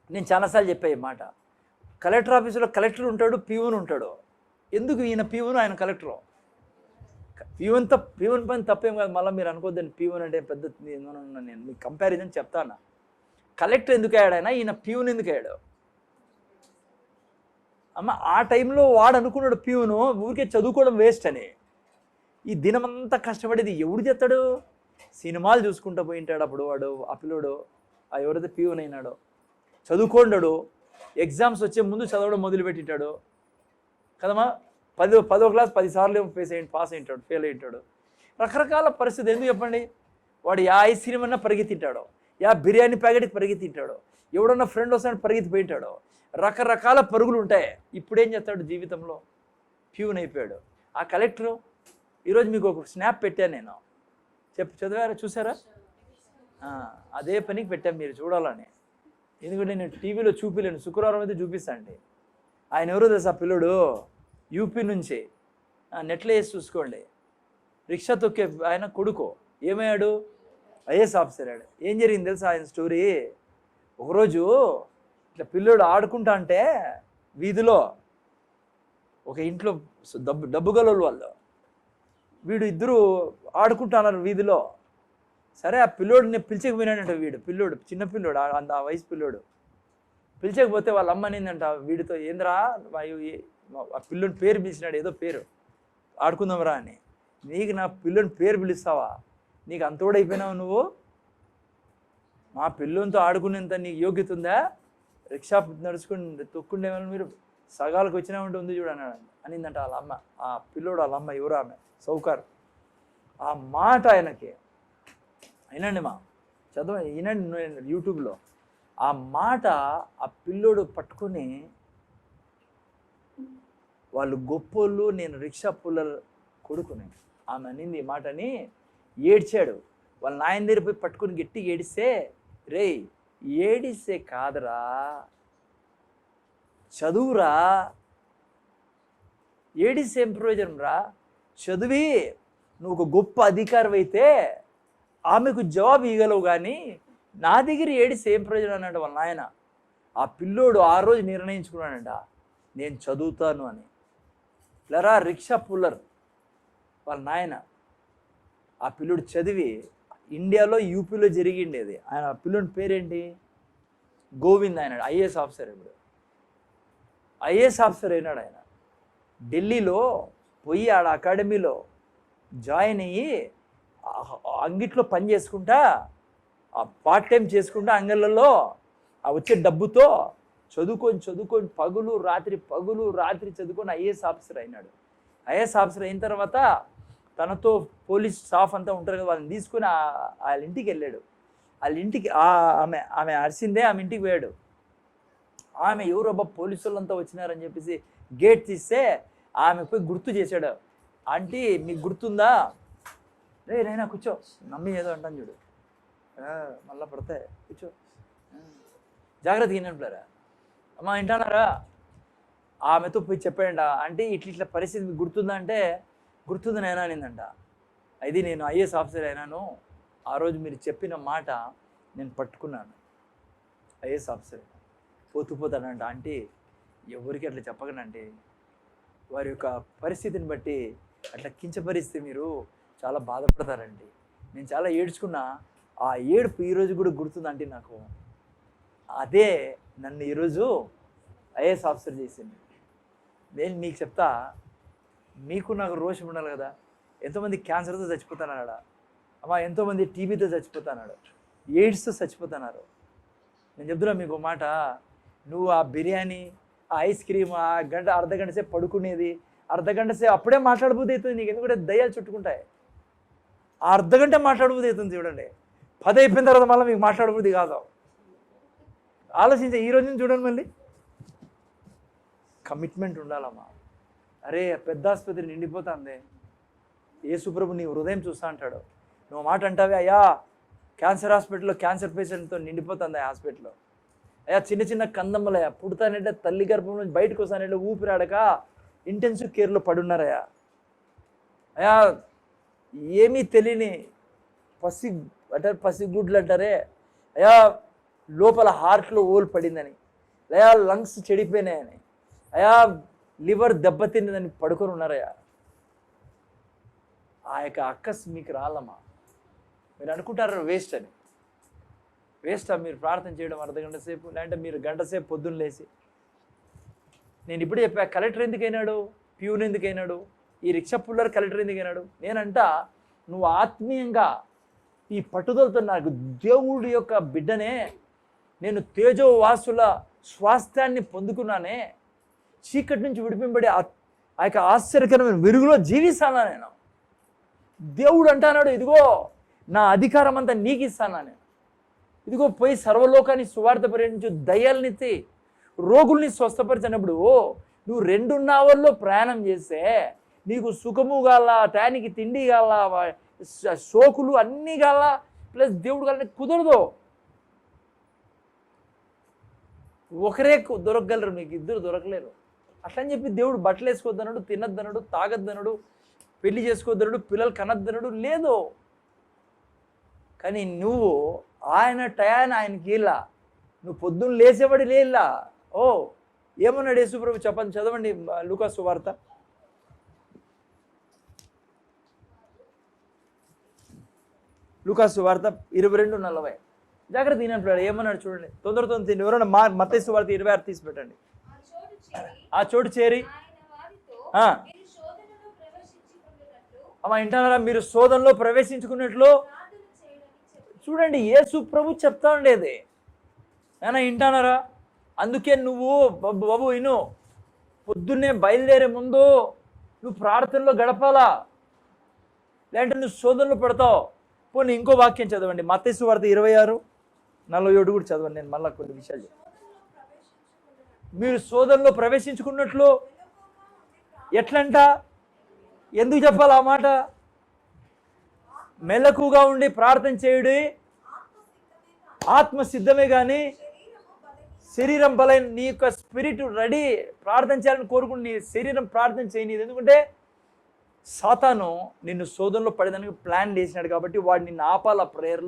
నేను చాలాసార్లు చెప్పా ఈ మాట. కలెక్టర్ ఆఫీసులో కలెక్టర్ ఉంటాడు, పీవన్ ఉంటాడు. ఎందుకు ఈయన పీవన్ ఆయన కలెక్టరు? పీవన్ పని తప్పేం కాదు. మళ్ళీ మీరు అనుకోద్దండి పీవన్ అంటే పెద్ద. నేను మీకు కంపారిజన్ చెప్తాను. కలెక్టర్ ఎందుకు అయ్యాడు ఆయన, ఈయన పీవన్ ఎందుకు అయ్యాడు? అమ్మ ఆ టైంలో వాడు అనుకున్నాడు పీవను ఊరికే చదువుకోవడం వేస్ట్ అని. ఈ దినమంతా కష్టపడేది ఎవడు చేస్తాడు? సినిమాలు చూసుకుంటూ పోయింటాడు అప్పుడు వాడు. ఆ పిల్లోడు ఎవరైతే పీవన్ అయినాడో చదువుకోండాడు, ఎగ్జామ్స్ వచ్చే ముందు చదవడం మొదలుపెట్టింటాడు కదమ్మా. 10వ క్లాస్ 10 సార్లు పాస్ అయింటాడు, ఫెయిల్ అయింటాడు. రకరకాల పరిస్థితి. ఎందుకు చెప్పండి? వాడు యా ఐస్ క్రీమ్ అన్నా పరిగెత్తింటాడు, యా బిర్యానీ ప్యాకెట్కి పరిగెత్తింటాడు, ఎవడన్నా ఫ్రెండ్ వస్తాడు పరిగెత్తిపోయింటాడు. రకరకాల పరుగులు ఉంటాయి. ఇప్పుడు ఏం చేస్తాడు జీవితంలో? ప్యూన్ అయిపోయాడు. ఆ కలెక్టరు ఈరోజు మీకు ఒక స్నాప్ పెట్టాను నేను, చదివారా చూసారా? అదే పనికి పెట్టాను, మీరు చూడాలని. ఎందుకంటే నేను టీవీలో చూపిలేను, శుక్రవారం అయితే చూపిస్తా అండి. ఆయన ఎవరో తెలుసా? పిల్లడు యూపీ నుంచి, నెట్లో వేసి చూసుకోండి. రిక్షా తొక్కే ఆయన కొడుకు ఏమయ్యాడు? ఐఏఎస్ ఆఫీసర్ అయ్యాడు. ఏం జరిగింది తెలుసా ఆయన స్టోరీ? ఒకరోజు ఇట్లా పిల్లోడు ఆడుకుంటా అంటే వీధిలో ఒక ఇంట్లో డబ్బు గలలు వాళ్ళు, వీడు ఇద్దరు ఆడుకుంటున్నారు వీధిలో. సరే ఆ పిల్లోడిని పిలిచకపోయినాడంట, పిల్లోడు చిన్న పిల్లోడు, అంత ఆ వయసు పిల్లోడు పిలిచకపోతే వాళ్ళ అమ్మ అనిందంట వీడితో, ఏంద్రా ఆ పిల్లోని పేరు పిలిచినాడు, ఏదో పేరు, ఆడుకుందాంరా అని. నీకు నా పిల్లోని పేరు పిలుస్తావా? నీకు అంతోడైపోయినావు నువ్వు? మా పిల్లోనితో ఆడుకునేంత నీకు యోగ్యత ఉందా? రిక్షా నడుచుకుని తొక్కుండేమని మీరు సగాలకు వచ్చినామంటే ఉంది చూడన్నాడు అనిందంట వాళ్ళ అమ్మ. ఆ పిల్లోడు వాళ్ళ అమ్మ ఎవరు, ఆమె సౌకారు. ఆ మాట ఆయనకి వినండి, వినండి యూట్యూబ్లో ఆ మాట. ఆ పిల్లోడు పట్టుకొని, వాళ్ళు గొప్పోళ్ళు, నేను రిక్షా పుల్లల కొడుకుని, ఆమె అనింది ఈ మాటని ఏడ్చాడు. వాళ్ళ నాయన దగ్గర పోయి పట్టుకుని గట్టిగా ఏడిస్తే, రే ఏడిస్తే కాదురా, చదువురా, ఏడిస్తే ఏం ప్రయోజనం రా, చదివి నువ్వు ఒక గొప్ప అధికారం అయితే ఆమెకు జవాబు ఇవ్వగలవు, కానీ నా దగ్గర ఏడిస్తే ఏం ప్రయోజనం అన్నాడు వాళ్ళ నాయన. ఆ పిల్లోడు ఆ రోజు నిర్ణయించుకున్నాడంట, నేను చదువుతాను అని. లరా రిక్షా పుల్లర్ వాళ్ళ నాయన. ఆ పిల్లోడు చదివి ఇండియాలో యూపీలో జరిగిండేది. ఆయన ఆ పిల్లోని పేరేంటి, గోవింద్. ఆయన ఐఏఎస్ ఆఫీసర్. ఇప్పుడు ఐఏఎస్ ఆఫీసర్ అయినాడు ఆయన. ఢిల్లీలో పోయి ఆడ అకాడమీలో జాయిన్ అయ్యి అంగిట్లో పని చేసుకుంటా, పార్ట్ టైం చేసుకుంటా అంగళ్ళలో ఆ వచ్చే డబ్బుతో చదువుకొని పగులు రాత్రి చదువుకొని ఐఏఎస్ ఆఫీసర్ అయినాడు. ఐఏఎస్ ఆఫీసర్ అయిన తర్వాత తనతో పోలీస్ స్టాఫ్ అంతా ఉంటారు కదా, వాళ్ళని తీసుకొని వాళ్ళ ఇంటికి వెళ్ళాడు. వాళ్ళ ఇంటికి ఆమె అరిసిందే, ఆమె ఇంటికి పోయాడు. ఆమె ఎవరబ్బా పోలీసు వాళ్ళంతా వచ్చినారని చెప్పేసి గేట్ తీస్తే ఆమె పోయి గుర్తు చేశాడు. ఆంటీ మీకు గుర్తుందా? రే నైనా కూర్చో, నమ్మి ఏదో అంటాను చూడు, మళ్ళా పడతాయి, కూర్చో, జాగ్రత్తగా వినంటున్నారా అమ్మా, వింటానారా? ఆమెతో పోయి చెప్పాడంట, అంటే ఇట్లా పరిస్థితి మీకు గుర్తుందా అంటే, గుర్తుంది నైనా అనిందంట. అది నేను ఐఏఎస్ ఆఫీసర్ అయినాను, ఆ రోజు మీరు చెప్పిన మాట నేను పట్టుకున్నాను, ఐఏఎస్ ఆఫీసర్ పోతానంట. అంటే ఎవరికి అట్లా చెప్పకనంటే, వారి యొక్క పరిస్థితిని బట్టి అట్లా కించపరిస్తే మీరు చాలా బాధపడతారండి. నేను చాలా ఏడ్చుకున్నా, ఆ ఏడుపు ఈరోజు కూడా గుర్తుందంటే నాకు. అదే నన్ను ఈరోజు ఐఏఎస్ ఆఫీసర్ చేసింది. నేను మీకు చెప్తా, మీకు నాకు రోషం ఉండాలి కదా. ఎంతోమంది క్యాన్సర్తో చచ్చిపోతున్నాడు అమ్మా, ఎంతోమంది టీబీతో చచ్చిపోతున్నాడు, ఎయిడ్స్తో చచ్చిపోతున్నారు. నేను చెప్తున్నా మీకు మాట, నువ్వు ఆ బిర్యానీ, ఆ ఐస్ క్రీమ్, ఆ అర్ధగంట సేపు పడుకునేది, అర్ధగంట సేపు అప్పుడే మాట్లాడబోదు అవుతుంది నీకు, ఎందుకంటే దయ్యాలు చుట్టుకుంటాయి. ఆ అర్ధగంట మాట్లాడబోదు అవుతుంది చూడండి, 10 అయిపోయిన తర్వాత మళ్ళీ మీకు మాట్లాడబోది కాదు. ఆలోచించే ఈరోజు నుంచి చూడండి, మళ్ళీ కమిట్మెంట్ ఉండాలమ్మా. అరే పెద్ద ఆసుపత్రి నిండిపోతుంది, యేసుప్రభు నీ హృదయం చూస్తా అంటాడు. నువ్వు మాట అంటావే, అయ్యా క్యాన్సర్ హాస్పిటల్లో క్యాన్సర్ పేషెంట్తో నిండిపోతుంది ఆ హాస్పిటల్లో. అయ్యా చిన్న కందమ్మలయ్యా పుడతానంటే తల్లి గర్భం నుంచి బయటకు వస్తానంటే ఊపిరాడక ఇంటెన్సివ్ కేర్లో పడున్నారయ్యా. అయ్యా ఏమీ తెలియని పసిగుడ్లు అంటారే, అయ్యా లోపల హార్ట్లో ఓల్ పడిందని, అయ్యా లంగ్స్ చెడిపోయినాయని, అయ్యా లివర్ దెబ్బతిన్నదని పడుకొని ఉన్నారయ్యా. ఆ యొక్క అక్కస్ మీకు రాలమ్మా. మీరు అనుకుంటారు వేస్ట్ అని. వేస్టా మీరు ప్రార్థన చేయడం అర్ధగంట సేపు, లేదంటే మీరు గంట సేపు పొద్దున్న లేచి? నేను ఇప్పుడు చెప్పా, కలెక్టర్ ఎందుకైనాడు, ప్యూన్ ఎందుకైనాడు, ఈ రిక్షా పుల్లర్ కలెక్టర్ ఎందుకైనాడు? నేనంట నువ్వు ఆత్మీయంగా ఈ పట్టుదలతో, నాకు దేవుడి యొక్క బిడ్డనే, నేను తేజోవాసుల స్వాస్థ్యాన్ని పొందుకున్నానే, చీకటి నుంచి విడిపింపబడి ఆ యొక్క ఆశ్చర్యకరమైన వెలుగులో జీవిస్తానా నేను. దేవుడు అంటానాడు, ఇదిగో నా అధికారం అంతా నీకు ఇస్తానా నేను, ఇదిగో పోయి సర్వలోకాన్ని సువార్త పర్యటించు, దయ్యాలనెత్తి రోగుల్ని స్వస్థపరిచినప్పుడు నువ్వు 2 అవర్లో ప్రయాణం చేస్తే నీకు సుఖము కాల, టయానికి తిండి కాల, సోకులు అన్నీ కాల, ప్లస్ దేవుడు కాలని కుదరదు. ఒకరే దొరకగలరు, నీకు 2 దొరకలేరు. అట్లని చెప్పి దేవుడు బట్టలు వేసుకోవద్దన్నాడు, తినద్దన్నాడు, తాగద్దన్నాడు, పెళ్లి చేసుకోవద్దన్నాడు, పిల్లలు కనద్దన్నాడు లేదు. కానీ నువ్వు ఆయన టయాన్ని ఆయనకి ఇలా, నువ్వు పొద్దున్న లేసేవాడి లేలా. ఓ ఏమన్నాడు యేసుప్రభు చెప్పండి, చదవండి లూకా సువార్త. లూకాసు వార్త 22:40. జాగ్రత్త తినప్పుడు ఏమన్నాడు చూడండి, తొందరతో తిని. ఎవరైనా మత్తయి వార్త 26 తీసి పెట్టండి. ఆ చోటు చేరి అమ్మా వింటారా, మీరు శోధనలో ప్రవేశించుకున్నట్లు చూడండి. యేసు ప్రభు చెప్తా ఉండేది ఏనా, వింటానారా? అందుకే నువ్వు బాబు విను, పొద్దున్నే బయలుదేరే ముందు నువ్వు ప్రార్థనలో గడపాలా, లేదంటే నువ్వు శోధనలో పడతావు. పోనీ ఇంకో వాక్యం చదవండి, మత్తయి వార్త 26:47 కూడా చదవండి. నేను మళ్ళీ కొన్ని విషయాలు మీరు శోధనలో ప్రవేశించుకున్నట్లు ఎట్లంట, ఎందుకు చెప్పాలి ఆ మాట? మెలకుగా ఉండి ప్రార్థన చేయుడి, ఆత్మ సిద్ధమే కానీ శరీరం బలైన. నీ యొక్క స్పిరిట్ రెడీ ప్రార్థన చేయాలని కోరుకుని నీ శరీరం ప్రార్థన చేయనీది. ఎందుకంటే సాతాను నిన్ను శోధనలో పడేదానికి ప్లాన్ చేసినాడు కాబట్టి వాడు నిన్ను ఆపాల. ప్రేయర్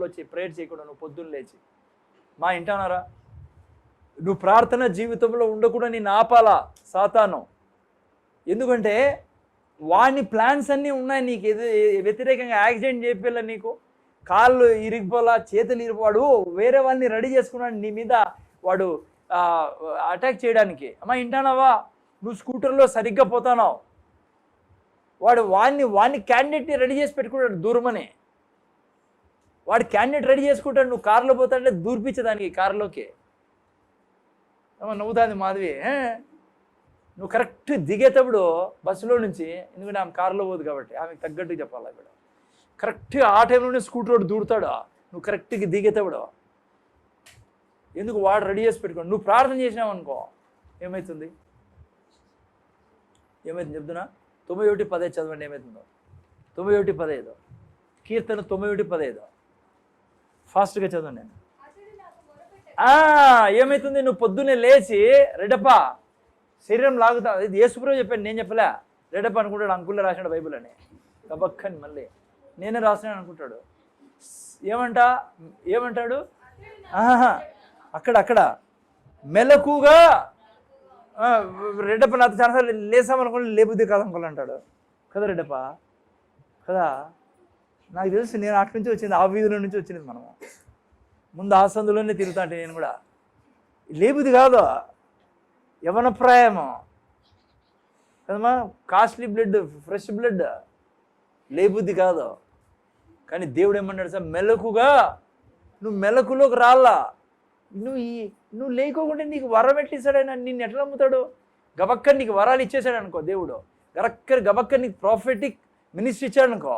చేయకుండా నువ్వు పొద్దున్న లేచి మా ఇంటానారా, నువ్వు ప్రార్థన జీవితంలో ఉండకుండా నిన్ను ఆపాలా సాతాను. ఎందుకంటే వాని ప్లాన్స్ అన్నీ ఉన్నాయి నీకు వ్యతిరేకంగా. యాక్సిడెంట్ చేపిల్ల, నీకు కాళ్ళు ఇరిగిపోలా, చేతులు ఇరిగిపోవాడు, వేరే వాళ్ళని రెడీ చేసుకున్నాడు నీ మీద వాడు అటాక్ చేయడానికి. అమ్మా వింటానావా, నువ్వు స్కూటర్లో సరిగ్గా పోతానావు, వాడు వాడిని క్యాండిడేట్ని రెడీ చేసి పెట్టుకుంటాడు దూరమని. వాడు క్యాండిడేట్ రెడీ చేసుకుంటాడు, నువ్వు కారులో పోతాడంటే దూర్పించదానికి కారులోకి. అమ్మ నవ్వుతుంది మాధవి. నువ్వు కరెక్ట్ దిగేటప్పుడు బస్సులో నుంచి, ఎందుకంటే ఆమె కారులో పోదు కాబట్టి ఆమెకు తగ్గట్టుగా చెప్పాలి. ఇక్కడ కరెక్ట్గా ఆ టైంలోనే స్కూటర్ రోడ్డు దూరుతాడు, నువ్వు కరెక్ట్గా దిగేటప్పుడు. ఎందుకు? వాడు రెడీ చేసి పెట్టుకోండి. నువ్వు ప్రార్థన చేసినావు అనుకో, ఏమవుతుంది చెప్తున్నా? 91:15 చదవండి, ఏమవుతుందో. 91:15 కీర్తన 91:15 ఫాస్ట్గా చదవండి. నేను ఏమవుతుంది? నువ్వు పొద్దున్నే లేచి రెడపా శరీరం లాగుతా. ఇది యేసుప్రభు చెప్పాను, నేను చెప్పలే. రెడప అనుకుంటాడు, అంకుల్లో రాసినాడు బైబిల్ అని. గబక్కని మళ్ళీ నేనే రాసినాను అనుకుంటాడు. ఏమంటాడు? అక్కడ మెలకుగా రెడ్డప్ప నాతో చాలాసార్లు లేసామనుకోండి, లేబుద్ది కాదనుకోవాలి అంటాడు కదా రెడ్డప్ప కదా. నాకు తెలుసు, నేను అటు నుంచి వచ్చింది, ఆ వీధిలో నుంచి వచ్చింది. మనము ముందు ఆ సందులోనే తిరుగుతా అంటే నేను కూడా. లేబుద్ది కాదు, యవన ప్రాయము కదమ్మా, కాస్ట్లీ బ్లడ్, ఫ్రెష్ బ్లడ్, లేబుద్ది కాదు. కానీ దేవుడు ఏమన్నాడు సార్, మెలకుగా నువ్వు మెలకులోకి రాలా. నువ్వు లేకోకుంటే నీకు వరం ఎట్టిస్తాడైనా, నిన్ను ఎట్లా నమ్ముతాడు? గబక్కర్ నీకు వరాలు ఇచ్చేసాడు అనుకో దేవుడు, గబక్కర్ నీకు ప్రాఫిటిక్ మినిస్ట్రీ ఇచ్చాడు అనుకో,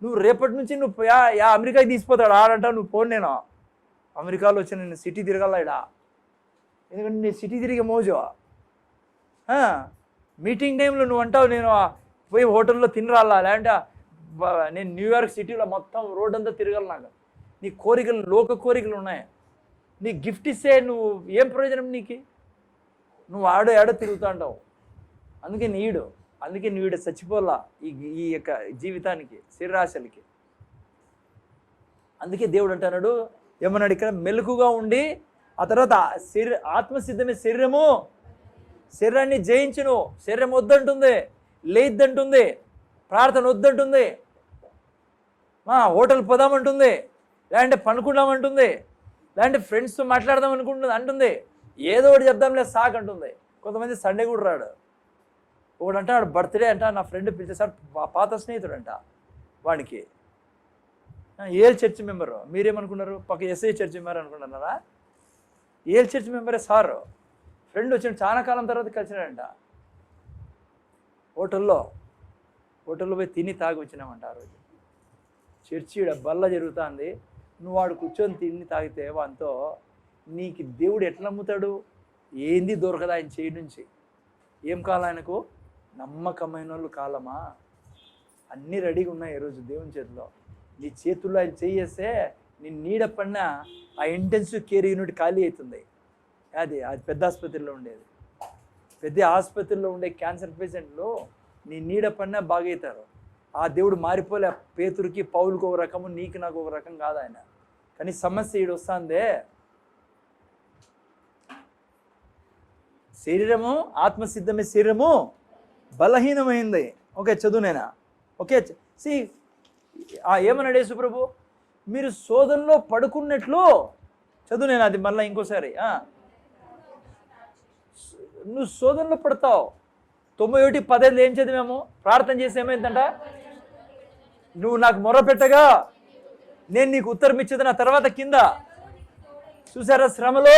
నువ్వు రేపటి నుంచి నువ్వు అమెరికాకి తీసిపోతాడు. ఆడంటావు నువ్వు పోను, నేను అమెరికాలో వచ్చి నేను సిటీ తిరగాల ఇడా, ఎందుకంటే నేను సిటీ తిరిగే మోజు. మీటింగ్ టైంలో నువ్వు అంటావు నేను పోయి హోటల్లో తినరాలా, లేదంటే నేను న్యూయార్క్ సిటీలో మొత్తం రోడ్ అంతా తిరగాలి. నాకు నీ కోరికలు, లోక కోరికలు ఉన్నాయి. నీ గిఫ్ట్ ఇస్తే నువ్వు ఏం ప్రయోజనం నీకు? నువ్వు ఆడో తిరుగుతూ అంటావు. అందుకే నీడు చచ్చిపోలా ఈ యొక్క జీవితానికి, శరీరాశలకి. అందుకే దేవుడు అంటున్నాడు, ఏమన్నాడు ఇక్కడ, మెలకుగా ఉండి. ఆ తర్వాత ఆత్మసిద్ధమే శరీరాన్ని జయించును. శరీరం వద్దంటుంది, లేద్దంటుంది, ప్రార్థన వద్దంటుంది, హోటల్ పోదామంటుంది, లేదంటే పనుకుందామంటుంది, లేదంటే ఫ్రెండ్స్తో మాట్లాడదాం అంటుంది, ఏదో ఒకటి చెప్దాంలే సాక్ అంటుంది. కొంతమంది సండే కూడా రాడు. ఒకడు అంటాడు బర్త్డే అంట, నా ఫ్రెండ్ పిలిచేసాడు, పాత స్నేహితుడు అంట వాడికి, ఏల్ చర్చ్ మెంబరు. మీరేమనుకున్నారు? పక్క ఎస్ఐ చర్చ్ మెంబర్ అనుకుంటున్నారా? ఏల్ చర్చ్ మెంబరే సార్. ఫ్రెండ్ వచ్చిన చాలా కాలం తర్వాత కలిసినాడంట. హోటల్లో పోయి తిని తాగి వచ్చినామంట. ఆ రోజు చర్చి బల్ల జరుగుతుంది, నువ్వు వాడు కూర్చొని తిని తాగితే వానితో నీకు దేవుడు ఎట్లా నమ్ముతాడు? ఏంది దొరకదు ఆయన చేయి నుంచి. ఏం కావాలి ఆయనకు? నమ్మకమైన వాళ్ళు కాలమా? అన్నీ రెడీగా ఉన్నాయి ఈరోజు దేవుని చేతిలో. నీ చేతుల్లో ఆయన చేయేస్తే నీ నీడ పడిన ఆ ఇంటెన్సివ్ కేర్ యూనిట్ ఖాళీ అవుతుంది. అది పెద్ద ఆసుపత్రిలో ఉండేది. పెద్ద ఆసుపత్రిలో ఉండే క్యాన్సర్ పేషెంట్లు నీ నీడ పడినా బాగవుతారు. ఆ దేవుడు మారిపోలే. పేతురికి పౌలుకు ఒక రకము, నీకు నాకు ఒక రకం కాదు ఆయన. కానీ సమస్య ఈడు వస్తుందే, శరీరము ఆత్మసిద్ధమే శరీరము బలహీనమైంది. ఓకే చదువు నేనా? ఓకే ఏమన్నాడు యేసు ప్రభు? మీరు శోధనలో పడుకున్నట్లు చదువు, నేను అది మళ్ళీ ఇంకోసారి. నువ్వు శోధనలో పడతావు. 91:15 ఏం చదివాము? ప్రార్థన చేసి ఏమైందంట? నువ్వు నాకు మొర పెట్టగా నేను నీకు ఉత్తరం ఇచ్చేది. నా తర్వాత కింద చూసారా, శ్రమలో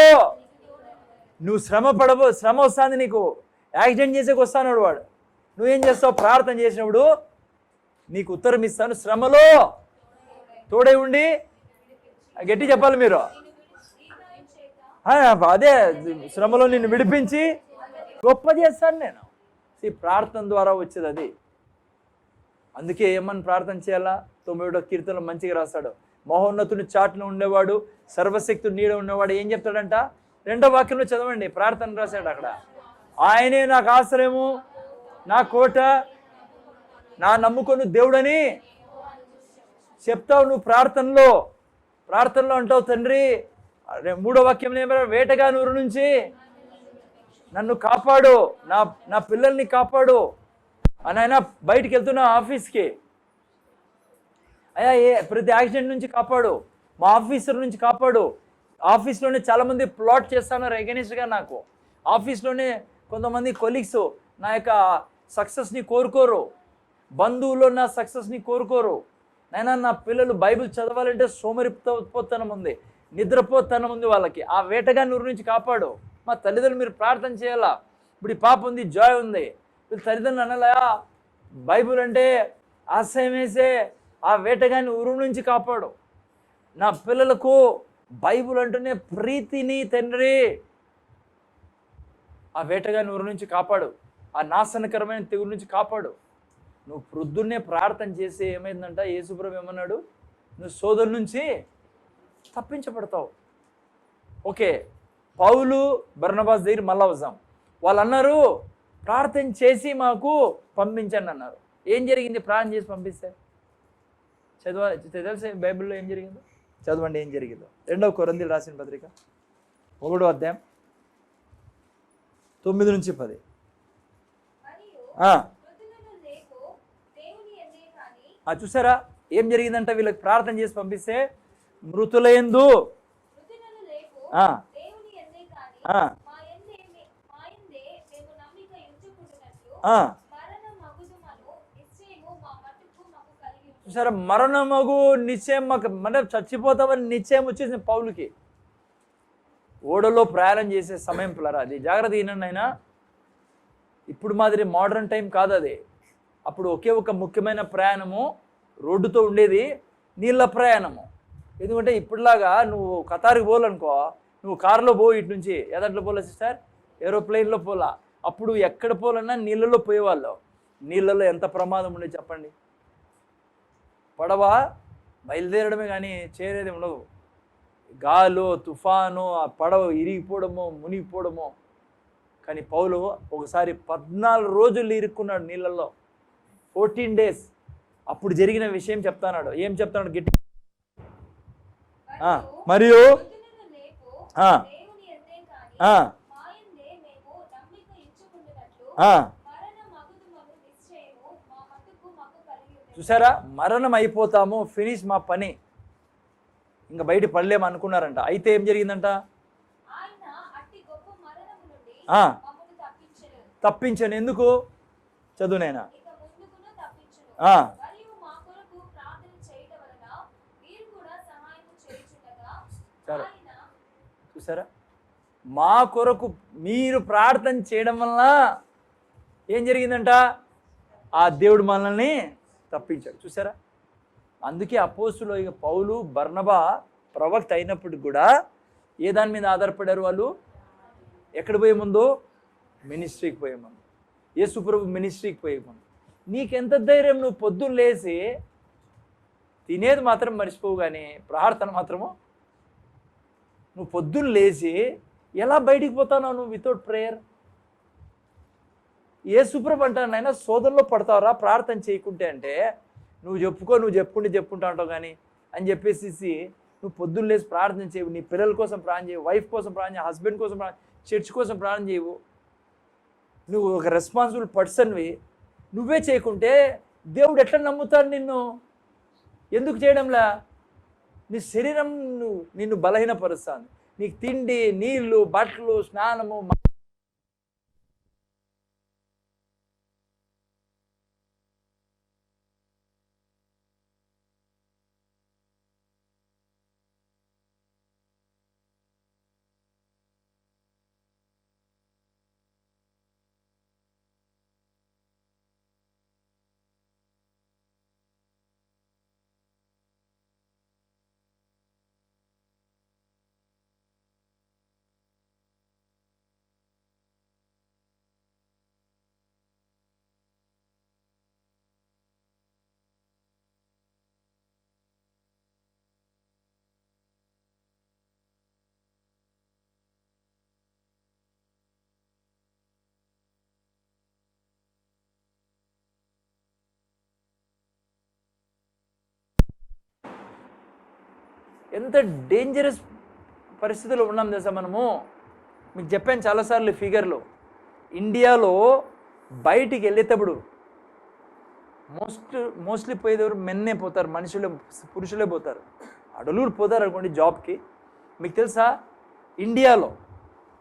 నువ్వు శ్రమ వస్తుంది, నీకు యాక్సిడెంట్ చేసేకి వస్తాడు వాడు. నువ్వేం చేస్తావు? ప్రార్థన చేసినప్పుడు నీకు ఉత్తరం ఇస్తాను, శ్రమలో తోడై ఉండి. గట్టి చెప్పాలి మీరు. అదే శ్రమలో నిన్ను విడిపించి గొప్ప చేస్తాను నేను. ప్రార్థన ద్వారా వచ్చేది అది. అందుకే ఏమని ప్రార్థన చేయాలా? 91వ కీర్తనలో మంచిగా రాస్తాడు. మహోన్నతుని చాటును ఉండేవాడు, సర్వశక్తుడు నీడ ఉన్నవాడు ఏం చెప్తాడంట? 2వ వాక్యంలో చదవండి, ప్రార్థన రాశాడు అక్కడ. ఆయనే నాకు ఆశ్రయము, నా కోట, నా నమ్ముకొని దేవుడని చెప్తావు నువ్వు ప్రార్థనలో అంటావు. తండ్రి 3వ వాక్యంలో ఏమైనా వేటగా నూరు నుంచి నన్ను కాపాడు, నా పిల్లల్ని కాపాడు అని. ఆయన బయటికి వెళ్తున్నా ఆఫీస్కి, అయ్యా ప్రతి యాక్సిడెంట్ నుంచి కాపాడు, మా ఆఫీసర్ నుంచి కాపాడు. ఆఫీస్లోనే చాలామంది ప్లాట్ చేస్తున్నారు ఎగెనిస్ట్గా నాకు. ఆఫీస్లోనే కొంతమంది కొలీగ్స్ నా యొక్క సక్సెస్ని కోరుకోరు, బంధువులు నా సక్సెస్ని కోరుకోరు. నైనా నా పిల్లలు బైబిల్ చదవాలంటే సోమరిపోతనం ఉంది, నిద్రపోతనం ఉంది వాళ్ళకి. ఆ వేటగా నూరు నుంచి కాపాడు. మా తల్లిదండ్రులు మీరు ప్రార్థన చేయాలా. ఇప్పుడు ఈ పాప ఉంది, జాయ్ ఉంది, వీళ్ళు తల్లిదండ్రులు అనలా బైబిల్ అంటే ఆశయం వేసే ఆ వేటగాని ఊరు నుంచి కాపాడు. నా పిల్లలకు బైబిల్ అంటేనే ప్రీతిని తండ్రి, ఆ వేటగాని ఊరు నుంచి కాపాడు, ఆ నాశనకరమైన తెగుల నుంచి కాపాడు. నువ్వు ప్రొద్దున్నే ప్రార్థన చేసి ఏమైందంట? యేసుప్రభు ఏమన్నాడు? నువ్వు శోధన నుంచి తప్పించబడతావు. ఓకే, పౌలు బర్నబాస్ దగ్గర మళ్ళా వద్దాం. వాళ్ళు అన్నారు ప్రార్థన చేసి మాకు పంపించండి అన్నారు. ఏం జరిగింది ప్రార్థన చేసి పంపిస్తే? తెలిసే బైబిల్లో ఏం జరిగిందో చదవండి. ఏం జరిగిందో 2వ కొరింథీయులకు రాసిన పత్రిక 1వ అధ్యాయం 9-10. చూసారా ఏం జరిగిందంట? వీళ్ళకి ప్రార్థన చేసి పంపిస్తే మృతులయందు చూసారా, మరణమగు నిశ్చయం మాకు, అంటే చచ్చిపోతామని నిశ్చయం వచ్చేసింది పౌలుకి. ఓడలో ప్రయాణం చేసే సమయం పిల్లరా, అది జాగ్రత్త వినండి. అయినా ఇప్పుడు మాదిరి మోడర్న్ టైం కాదు అది. అప్పుడు ఒకే ఒక ముఖ్యమైన ప్రయాణము రోడ్డుతో ఉండేది, నీళ్ళ ప్రయాణము. ఎందుకంటే ఇప్పుడులాగా నువ్వు ఖతార్కి పోవాలనుకో, నువ్వు కారులో పో, ఇటు నుంచి ఎదట్లో పోలే సిస్టర్, ఏరోప్లెయిన్లో పోలా. అప్పుడు ఎక్కడ పోలన్నా నీళ్ళలో పోయేవాళ్ళు. నీళ్ళలో ఎంత ప్రమాదం ఉండేది చెప్పండి. పడవ బయలుదేరడమే కానీ చేరేది ఉండదు. గాలు, తుఫాను, ఆ పడవ ఇరిగిపోవడమో మునిగిపోవడమో. కానీ పౌలు ఒకసారి 14 రోజులు ఇరుక్కున్నాడు నీళ్ళల్లో, 14 days. అప్పుడు జరిగిన విషయం చెప్తాన్నాడు. ఏం చెప్తాడు గట్టి? మరియు చూసారా, మరణం అయిపోతాము, ఫినిష్ మా పని, ఇంకా బయట పడలేము అనుకున్నారంట. అయితే ఏం జరిగిందంట? తప్పించాను. ఎందుకు? చదువునైనా చూసారా, మా కొరకు మీరు ప్రార్థన చేయడం వలన ఏం జరిగిందంట? ఆ దేవుడు మనల్ని తప్పించాడు. చూసారా, అందుకే అపోస్తులు ఇక పౌలు బర్నబా ప్రవక్త అయినప్పటికి కూడా ఏ దాని మీద ఆధారపడారు వాళ్ళు? ఎక్కడ పోయే ముందు? మినిస్ట్రీకి పోయే ముందు, యేసుప్రభు మినిస్ట్రీకి పోయే ముందు. నీకెంత ధైర్యం? నువ్వు పొద్దున్న లేచి తినేది మాత్రం మర్చిపోవు, కానీ ప్రార్థన మాత్రము. నువ్వు పొద్దున్న లేచి ఎలా బయటికి పోతావు నువ్వు వితౌట్ ప్రేయర్? యేసుప్రభు అంటాను, అయినా శోధనలో పడతావురా ప్రార్థన చేయకుంటే. అంటే నువ్వు చెప్పుకుంటా అంటావు కానీ అని చెప్పేసి నువ్వు పొద్దున్న లేచి ప్రార్థన చేయవు. నీ పిల్లల కోసం ప్రార్థన చేయవు, వైఫ్ కోసం ప్రార్థన చేయవు, హస్బెండ్ కోసం చర్చ్ కోసం ప్రార్థన చేయవు. నువ్వు ఒక రెస్పాన్సిబుల్ పర్సన్వి. నువ్వే చేయకుంటే దేవుడు ఎట్లా నమ్ముతాడు నిన్ను? ఎందుకు చేయడంలా? నీ శరీరం నిన్ను బలహీనపరుస్తుంది. నీకు తిండి, నీళ్లు, బట్టలు, స్నానము, ఎంత డేంజరస్ పరిస్థితుల్లో ఉన్నాం తెలుసా మనము. మీకు చెప్పాను చాలాసార్లు ఫిగర్లు. ఇండియాలో బయటికి వెళ్ళేటప్పుడు మోస్ట్లీ పోయేదెవరు మెన్నే పోతారు, పురుషులే పోతారు. అడలురు పోతారు అనుకోండి జాబ్కి. మీకు తెలుసా ఇండియాలో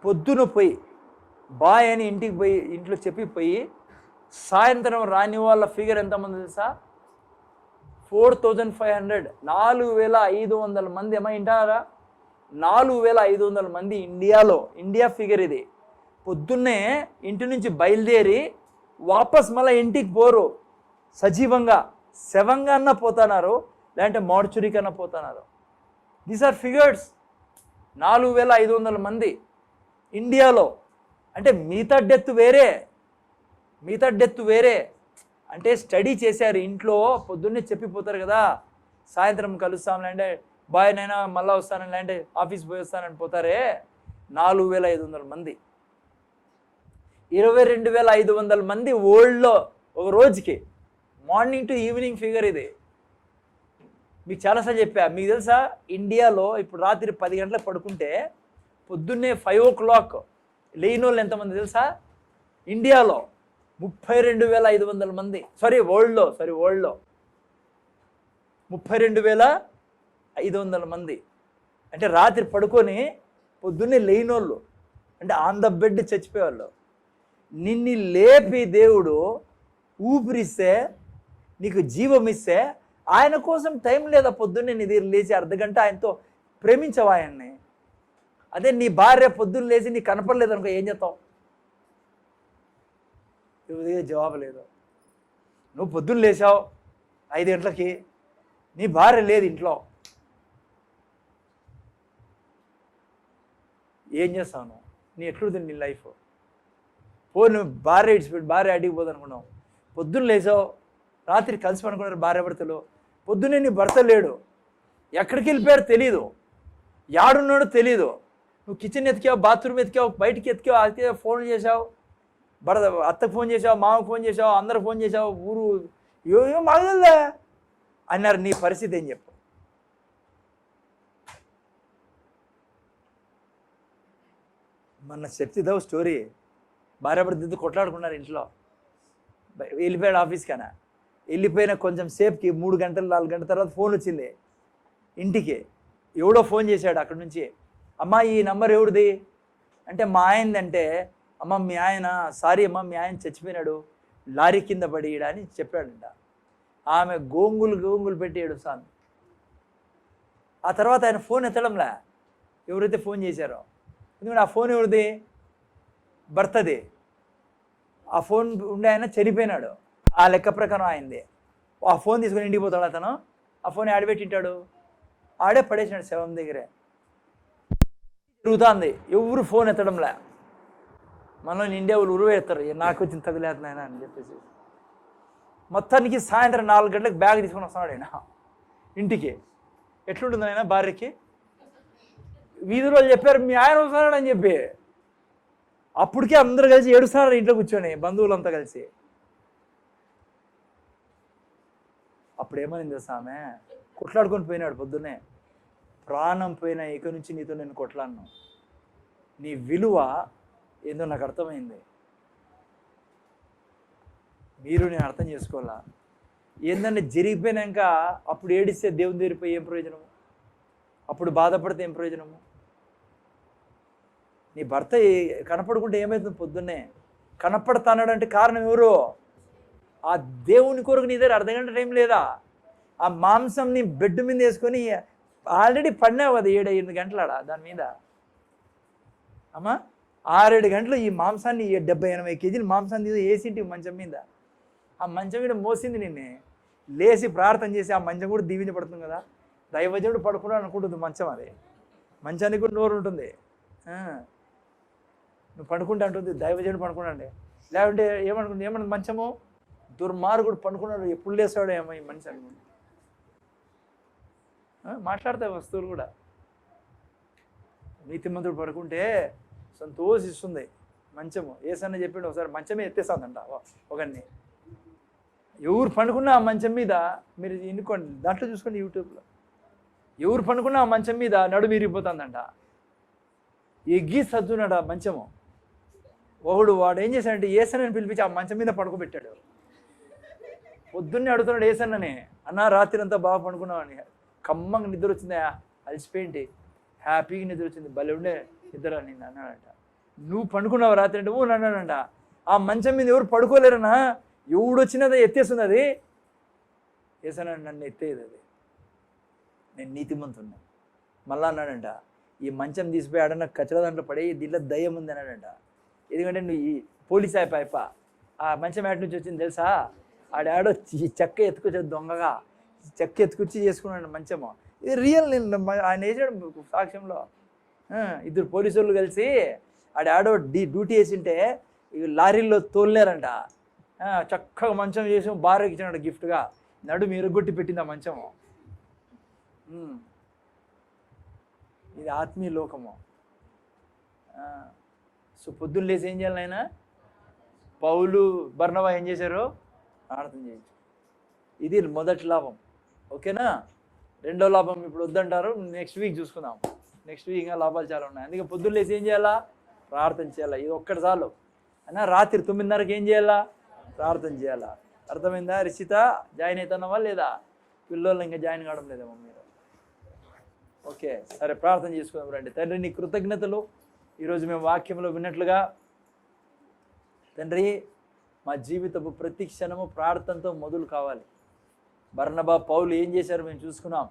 పొద్దున పోయి బాయ్ అని ఇంటికి పోయి ఇంట్లో చెప్పిపోయి సాయంత్రం రాని వాళ్ళ ఫిగర్ ఎంతమంది తెలుసా? 4500. 4500 మంది. ఏమో వింటారా? 4500 మంది ఇండియాలో. ఇండియా ఫిగర్ ఇది. పొద్దున్నే ఇంటి నుంచి బయలుదేరి వాపస్ మళ్ళీ ఇంటికి పోరు. సజీవంగా శవంగా అన్న పోతున్నారు, లేదంటే మార్చురీ కన్నా పోతున్నారు. These are figures. 4500 మంది ఇండియాలో. అంటే మిగతా డెత్ వేరే. అంటే స్టడీ చేశారు ఇంట్లో. పొద్దున్నే చెప్పిపోతారు కదా, సాయంత్రం కలుస్తాం, లేదంటే బాయ్ నైనా మళ్ళీ వస్తానని, లేదంటే ఆఫీస్ పోయి వస్తానని పోతారే. 4500 మంది. 22,500 మంది వరల్డ్లో ఒక రోజుకి. మార్నింగ్ టు ఈవినింగ్ ఫిగర్ ఇది. మీకు చాలాసార్లు చెప్పా. మీకు తెలుసా ఇండియాలో ఇప్పుడు రాత్రి 10 గంటలకు పడుకుంటే పొద్దున్నే 5 o'clock లేని వాళ్ళు ఎంతమంది తెలుసా? ఇండియాలో 32,500 మంది. వరల్డ్లో 32,500 మంది. అంటే రాత్రి పడుకొని పొద్దున్నే లేనోళ్ళు, అంటే ఆన్ ద బెడ్ చచ్చిపోయేవాళ్ళు. నిన్ను లేపి దేవుడు ఊపిరిస్తే, నీకు జీవం ఇస్తే, ఆయన కోసం టైం లేదా? పొద్దున్నే నీ దగ్గర లేచి అర్ధగంట ఆయనతో ప్రేమించవు ఆయన్ని. అదే నీ భార్య పొద్దున్న లేచి నీకు కనపడలేదు అనుకో, ఏం చేస్తావు? జవాబు లేదు. నువ్వు పొద్దున్న లేచావు 5 గంటలకి, నీ భార్య లేదు ఇంట్లో, ఏం చేస్తావు నువ్వు? నీ ఎట్లుంది నీ లైఫ్? నువ్వు భార్య ఇడిచిపెట్టి భార్య అడిగి పోదు అనుకున్నావు. పొద్దున్న లేచావు, రాత్రి కలిసి పడుకున్నారు భార్య భర్తలు. పొద్దున్నే నీ భర్త లేడు, ఎక్కడికి వెళ్ళిపోయారు తెలీదు, యాడున్నాడో తెలీదు. నువ్వు కిచెన్ ఎతికావు, బాత్రూమ్ ఎతికావు, బయటికి ఎతికావు, అయితే ఫోన్ చేసావు, అత్తకు ఫోన్ చేసావు, మామకు ఫోన్ చేసావు, అందరు ఫోన్ చేసావు, ఊరు ఏమో మాగలదా అన్నారు. నీ పరిస్థితి ఏం చెప్పు? మన చెప్తుందావు స్టోరీ. భార్యాభర్త కొట్లాడుకున్నారు ఇంట్లో. వెళ్ళిపోయాడు ఆఫీస్కైనా. వెళ్ళిపోయిన కొంచెం సేపుకి 3 గంటలు 4 గంటల తర్వాత ఫోన్ వచ్చింది ఇంటికి. ఎవడో ఫోన్ చేశాడు అక్కడి నుంచి. అమ్మ ఈ నంబర్ ఎవరిది అంటే మా ఆయనదంటే, అమ్మ మీ ఆయన, సారీ అమ్మ మీ ఆయన చచ్చిపోయినాడు, లారీ కింద పడియడా అని చెప్పాడంట. ఆమె గోంగులు పెట్టి ఏడుస్తాను. ఆ తర్వాత ఆయన ఫోన్ ఎత్తడంలే, ఎవరైతే ఫోన్ చేశారో. ఎందుకంటే ఆ ఫోన్ ఎవరిది? భర్తది. ఆ ఫోన్ ఉండే ఆయన చనిపోయినాడు, ఆ లెక్క ప్రకారం ఆయనది. ఆ ఫోన్ తీసుకొని ఇంటికి పోతాడు అతను. ఆ ఫోన్ ఆడబెట్టింటాడు, ఆడే పడేసినాడు శవం దగ్గరే. తిరుగుతుంది, ఎవరు ఫోన్ ఎత్తడంలే. మనల్ని ఇండియా వాళ్ళు ఉరువేస్తారు, నాకు వచ్చిన తగులేతున్నాయన అని చెప్పేసి. మొత్తానికి సాయంత్రం 4 గంటలకు బ్యాగ్ తీసుకొని వస్తున్నాడు ఆయన ఇంటికి. ఎట్లుంటుంది ఆయన భార్యకి? వీధిలో చెప్పారు మీ ఆయన వస్తున్నాడు అని చెప్పి. అప్పటికే అందరూ కలిసి ఏడుస్తున్నారు ఇంట్లో కూర్చొని, బంధువులంతా కలిసి. అప్పుడు ఏమనింది ఆమె? కొట్లాడుకొని పోయినాడు పొద్దున్నే. ప్రాణం పోయినా ఇక నుంచి నీతో నేను కొట్లాడను, నీ విలువ ఏందో నాకు అర్థమైంది. మీరు నేను అర్థం చేసుకోవాలా? ఏంటంటే జరిగిపోయినాక అప్పుడు ఏడిస్తే దేవుని దగ్గరిపోయి ఏం ప్రయోజనము? అప్పుడు బాధపడితే ఏం ప్రయోజనము? నీ భర్త కనపడుకుంటే ఏమవుతుంది? పొద్దున్నే కనపడతానాడంటే కారణం ఎవరు? ఆ దేవుని కొరకు నీ దగ్గర అర్ధగంట టైం లేదా? ఆ మాంసం నీ బెడ్ మీద వేసుకొని ఆల్రెడీ పడినావు కదా 7-8 గంటలాడా దాని మీద. అమ్మా 6-7 గంటలు ఈ మాంసాన్ని 70-80 కేజీలు మాంసాన్ని వేసింటి మంచం మీద. ఆ మంచం మీద మోసింది నిన్నే. లేచి ప్రార్థన చేసి ఆ మంచం కూడా దీవించబడుతుంది కదా. దైవజనుడు పడుకున్నాడు అనుకుంటుంది మంచం. అది మంచానికి కూడా నోరు ఉంటుంది. నువ్వు పడుకుంటా అంటుంది దైవజనుడు పడుకున్నాండి. లేకుంటే ఏమనుకుంది మంచము దుర్మార్గుడు పడుకున్నాడు ఎప్పుడు లేస్తాడు ఏమో ఈ మనిషి అనుకుంది. మాట్లాడతాయి వస్తువులు కూడా. నీతిమంతుడు పడుకుంటే సంతోషిస్తుంది మంచము. ఏసన్న చెప్పిండు ఒకసారి మంచమే ఎత్తేస్తుందంట ఒకరిని. ఎవరు పండుకున్నా ఆ మంచం మీద, మీరు ఎన్నుకోండి దాంట్లో చూసుకోండి యూట్యూబ్లో, ఎవరు పండుకున్నా ఆ మంచం మీద నడుము విరిగిపోతుందంట. ఎగ్గి సర్దున్నాడు ఆ మంచము. వాడు ఏం చేశాడంటే ఏసన్నని పిలిపించి ఆ మంచం మీద పడుకోబెట్టాడు. పొద్దున్నే అడుగుతున్నాడు ఏసన్నని, అన్న రాత్రి అంతా బాగా పండుకున్నావని. కమ్మంగా నిద్ర వచ్చిందా? అలసిపోయింటి, హ్యాపీగా నిద్ర వచ్చింది, భలే ఉండే నిద్ర నిన్ను అన్నాడంట. నువ్వు పండుకున్నావు రాత్రి అంటే అన్నాడంట. ఆ మంచం మీద ఎవరు పడుకోలేరన్నా, ఎవడు వచ్చినది ఎత్తేస్తుంది అది. ఏసన్న నన్ను ఎత్తేది అది, నేను నీతిమంతున్నా. మళ్ళా అన్నాడంట, ఈ మంచం తీసిపోయి ఆడన్న కచ్చల దాంట్లో పడి దీంట్లో దయ్యం ఉంది అన్నాడంట. ఎందుకంటే నువ్వు ఈ పోలీస్ అయిపోయి ఆ మంచం యాడ్ నుంచి వచ్చింది తెలుసా? ఆడాడో చెక్క ఎత్తుకొచ్చాడు దొంగగా, చెక్క ఎత్తుకొచ్చి చేసుకున్నాడు మంచము. ఇది రియల్. నేను ఆయన వేసాడు సాక్ష్యంలో. 2 పోలీసు వాళ్ళు కలిసి ఆడాడో డ్యూటీ వేసింటే లారీల్లో తోలినారంట. చక్కగా మంచం చేసి భార్యకి ఇచ్చినాడు గిఫ్ట్గా. నడుము ఇరగొట్టి పెట్టింది ఆ మంచము. ఇది ఆత్మీయ లోకము. సో పొద్దున్న లేసి ఏం చేయాలి ఆయన? పౌలు బర్నబా ఏం చేశారు? ప్రార్థన చేయొచ్చు. ఇది మొదటి లాభం. ఓకేనా? రెండో లాభం ఇప్పుడు వద్దంటారు, నెక్స్ట్ వీక్ చూసుకుందాం. నెక్స్ట్ వీక్ ఇంకా లాభాలు చాలా ఉన్నాయి. అందుకే పొద్దున్న లేసి ఏం చేయాలా? ప్రార్థన చేయాలా. ఇది ఒక్కటి చాలు. అయినా రాత్రి 9:30కి ఏం చేయాలా? ప్రార్థన చేయాలా. అర్థమైందా? రిషిత జాయిన్ అవుతున్నావా లేదా? పిల్లలు ఇంకా జాయిన్ కావడం లేదేమో మీరు. ఓకే సరే, ప్రార్థన చేసుకుందాం రండి. తండ్రి నీ కృతజ్ఞతలు. ఈరోజు మేము వాక్యంలో విన్నట్లుగా తండ్రి మా జీవితపు ప్రతి క్షణము ప్రార్థనతో మొదలు కావాలి. బర్నబా పౌలు ఏం చేశారు మేము చూసుకున్నాం.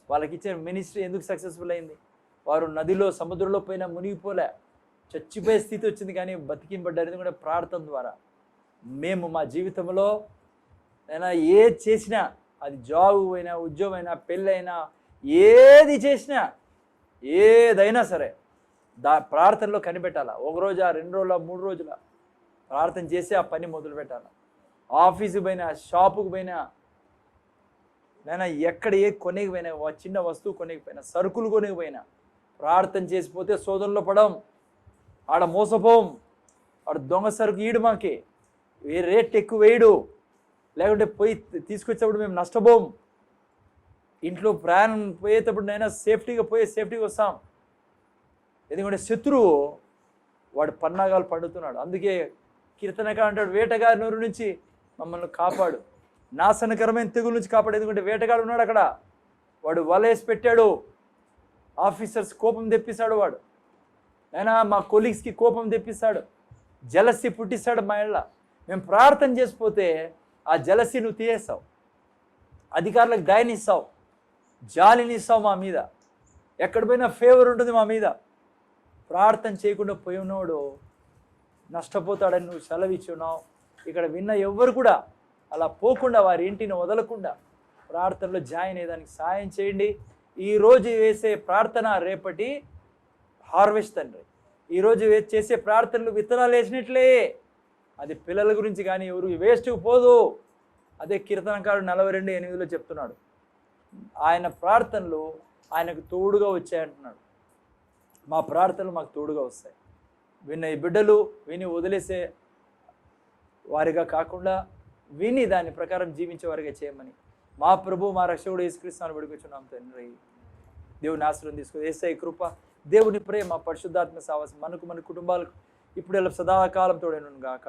వాళ్ళకి ఇచ్చిన మినిస్ట్రీ ఎందుకు సక్సెస్ఫుల్ అయింది? వారు నదిలో సముద్రంలో పోయినా మునిగిపోలే, చచ్చిపోయే స్థితి వచ్చింది, కానీ బతికింపడ్డారు కూడా ప్రార్థన ద్వారా. మేము మా జీవితంలో అయినా ఏది చేసినా, అది జాబ్ అయినా ఉద్యోగం అయినా పెళ్ళైనా ఏది చేసినా ఏదైనా సరే ప్రార్థనలో కనిపెట్టాలా. 1 రోజా 2 రోజుల 3 రోజుల ప్రార్థన చేసి ఆ పని మొదలు పెట్టాలి. ఆఫీసుకు పోయినా, షాపుకు పోయినా, నేను ఎక్కడ ఏ కొనేకపోయినా, చిన్న వస్తువు కొనేకపోయినా, సరుకులు కొనేకపోయినా ప్రార్థన చేసిపోతే శోధనలో పడం, ఆడ మోసపోం. ఆడ దొంగ సరుకు ఈడు మాకి రేట్ ఎక్కువ వేయడు, లేకుంటే పోయి తీసుకొచ్చేప్పుడు మేము నష్టపోం. ఇంట్లో ప్రయాణం పోయేటప్పుడు నైనా సేఫ్టీగా వస్తాం. ఎందుకంటే శత్రువు వాడు పన్నాగాలు పండుతున్నాడు. అందుకే కీర్తనకారుడు అంటాడు, వేటగాడి నోరు నుంచి మమ్మల్ని కాపాడు, నాశనకరమైన తెగుల నుంచి కాపాడు. ఎందుకంటే వేటగాడు ఉన్నాడు అక్కడ, వాడు వలేసి పెట్టాడు. ఆఫీసర్స్ కోపం తెప్పిస్తాడు వాడు. అయినా మా కొలీగ్స్కి కోపం తెప్పిస్తాడు, జలసి పుట్టిస్తాడు మా ఇళ్ళ. మేము ప్రార్థన చేసిపోతే ఆ జలసి నువ్వు తీయేస్తావు, అధికారులకు దయనిస్తావు, జాలిని ఇస్తావు మా మీద. ఎక్కడ పోయినా ఫేవర్ ఉంటుంది మా మీద. ప్రార్థన చేయకుండా పోయినోడు నష్టపోతాడని నువ్వు సెలవిచ్చున్నావు. ఇక్కడ విన్న ఎవ్వరు కూడా అలా పోకుండా, వారి ఇంటిని వదలకుండా ప్రార్థనలో జాయిన్ అయ్యేదానికి సాయం చేయండి. ఈరోజు వేసే ప్రార్థన రేపటి హార్వెస్ట్ తండ్రి. ఈరోజు చేసే ప్రార్థనలు విత్తనాలు వేసినట్లే, అది పిల్లల గురించి కానీ ఎవరు వేస్ట్కి పోదు. అదే కీర్తనకారుడు 42:8 చెప్తున్నాడు. ఆయన ప్రార్థనలు ఆయనకు తోడుగా వచ్చాయంటున్నాడు. మా ప్రార్థనలు మాకు తోడుగా వస్తాయి. విన్న ఈ బిడ్డలు విని వదిలేసే వారిగా కాకుండా విని దాని ప్రకారం జీవించే వారిగా చేయమని మా ప్రభు మా రక్షకుడు యేసుక్రీస్తుని వేడుకొచ్చున్నాం తండ్రి. దేవుని ఆశీర్వాదం తీసుకో. యేసయ్య కృప, దేవుని ప్రేమ, పరిశుద్ధాత్మ సహవాసం మనకు మన కుటుంబాలకు ఇప్పుడు సదాకాలం తోడేను గాక.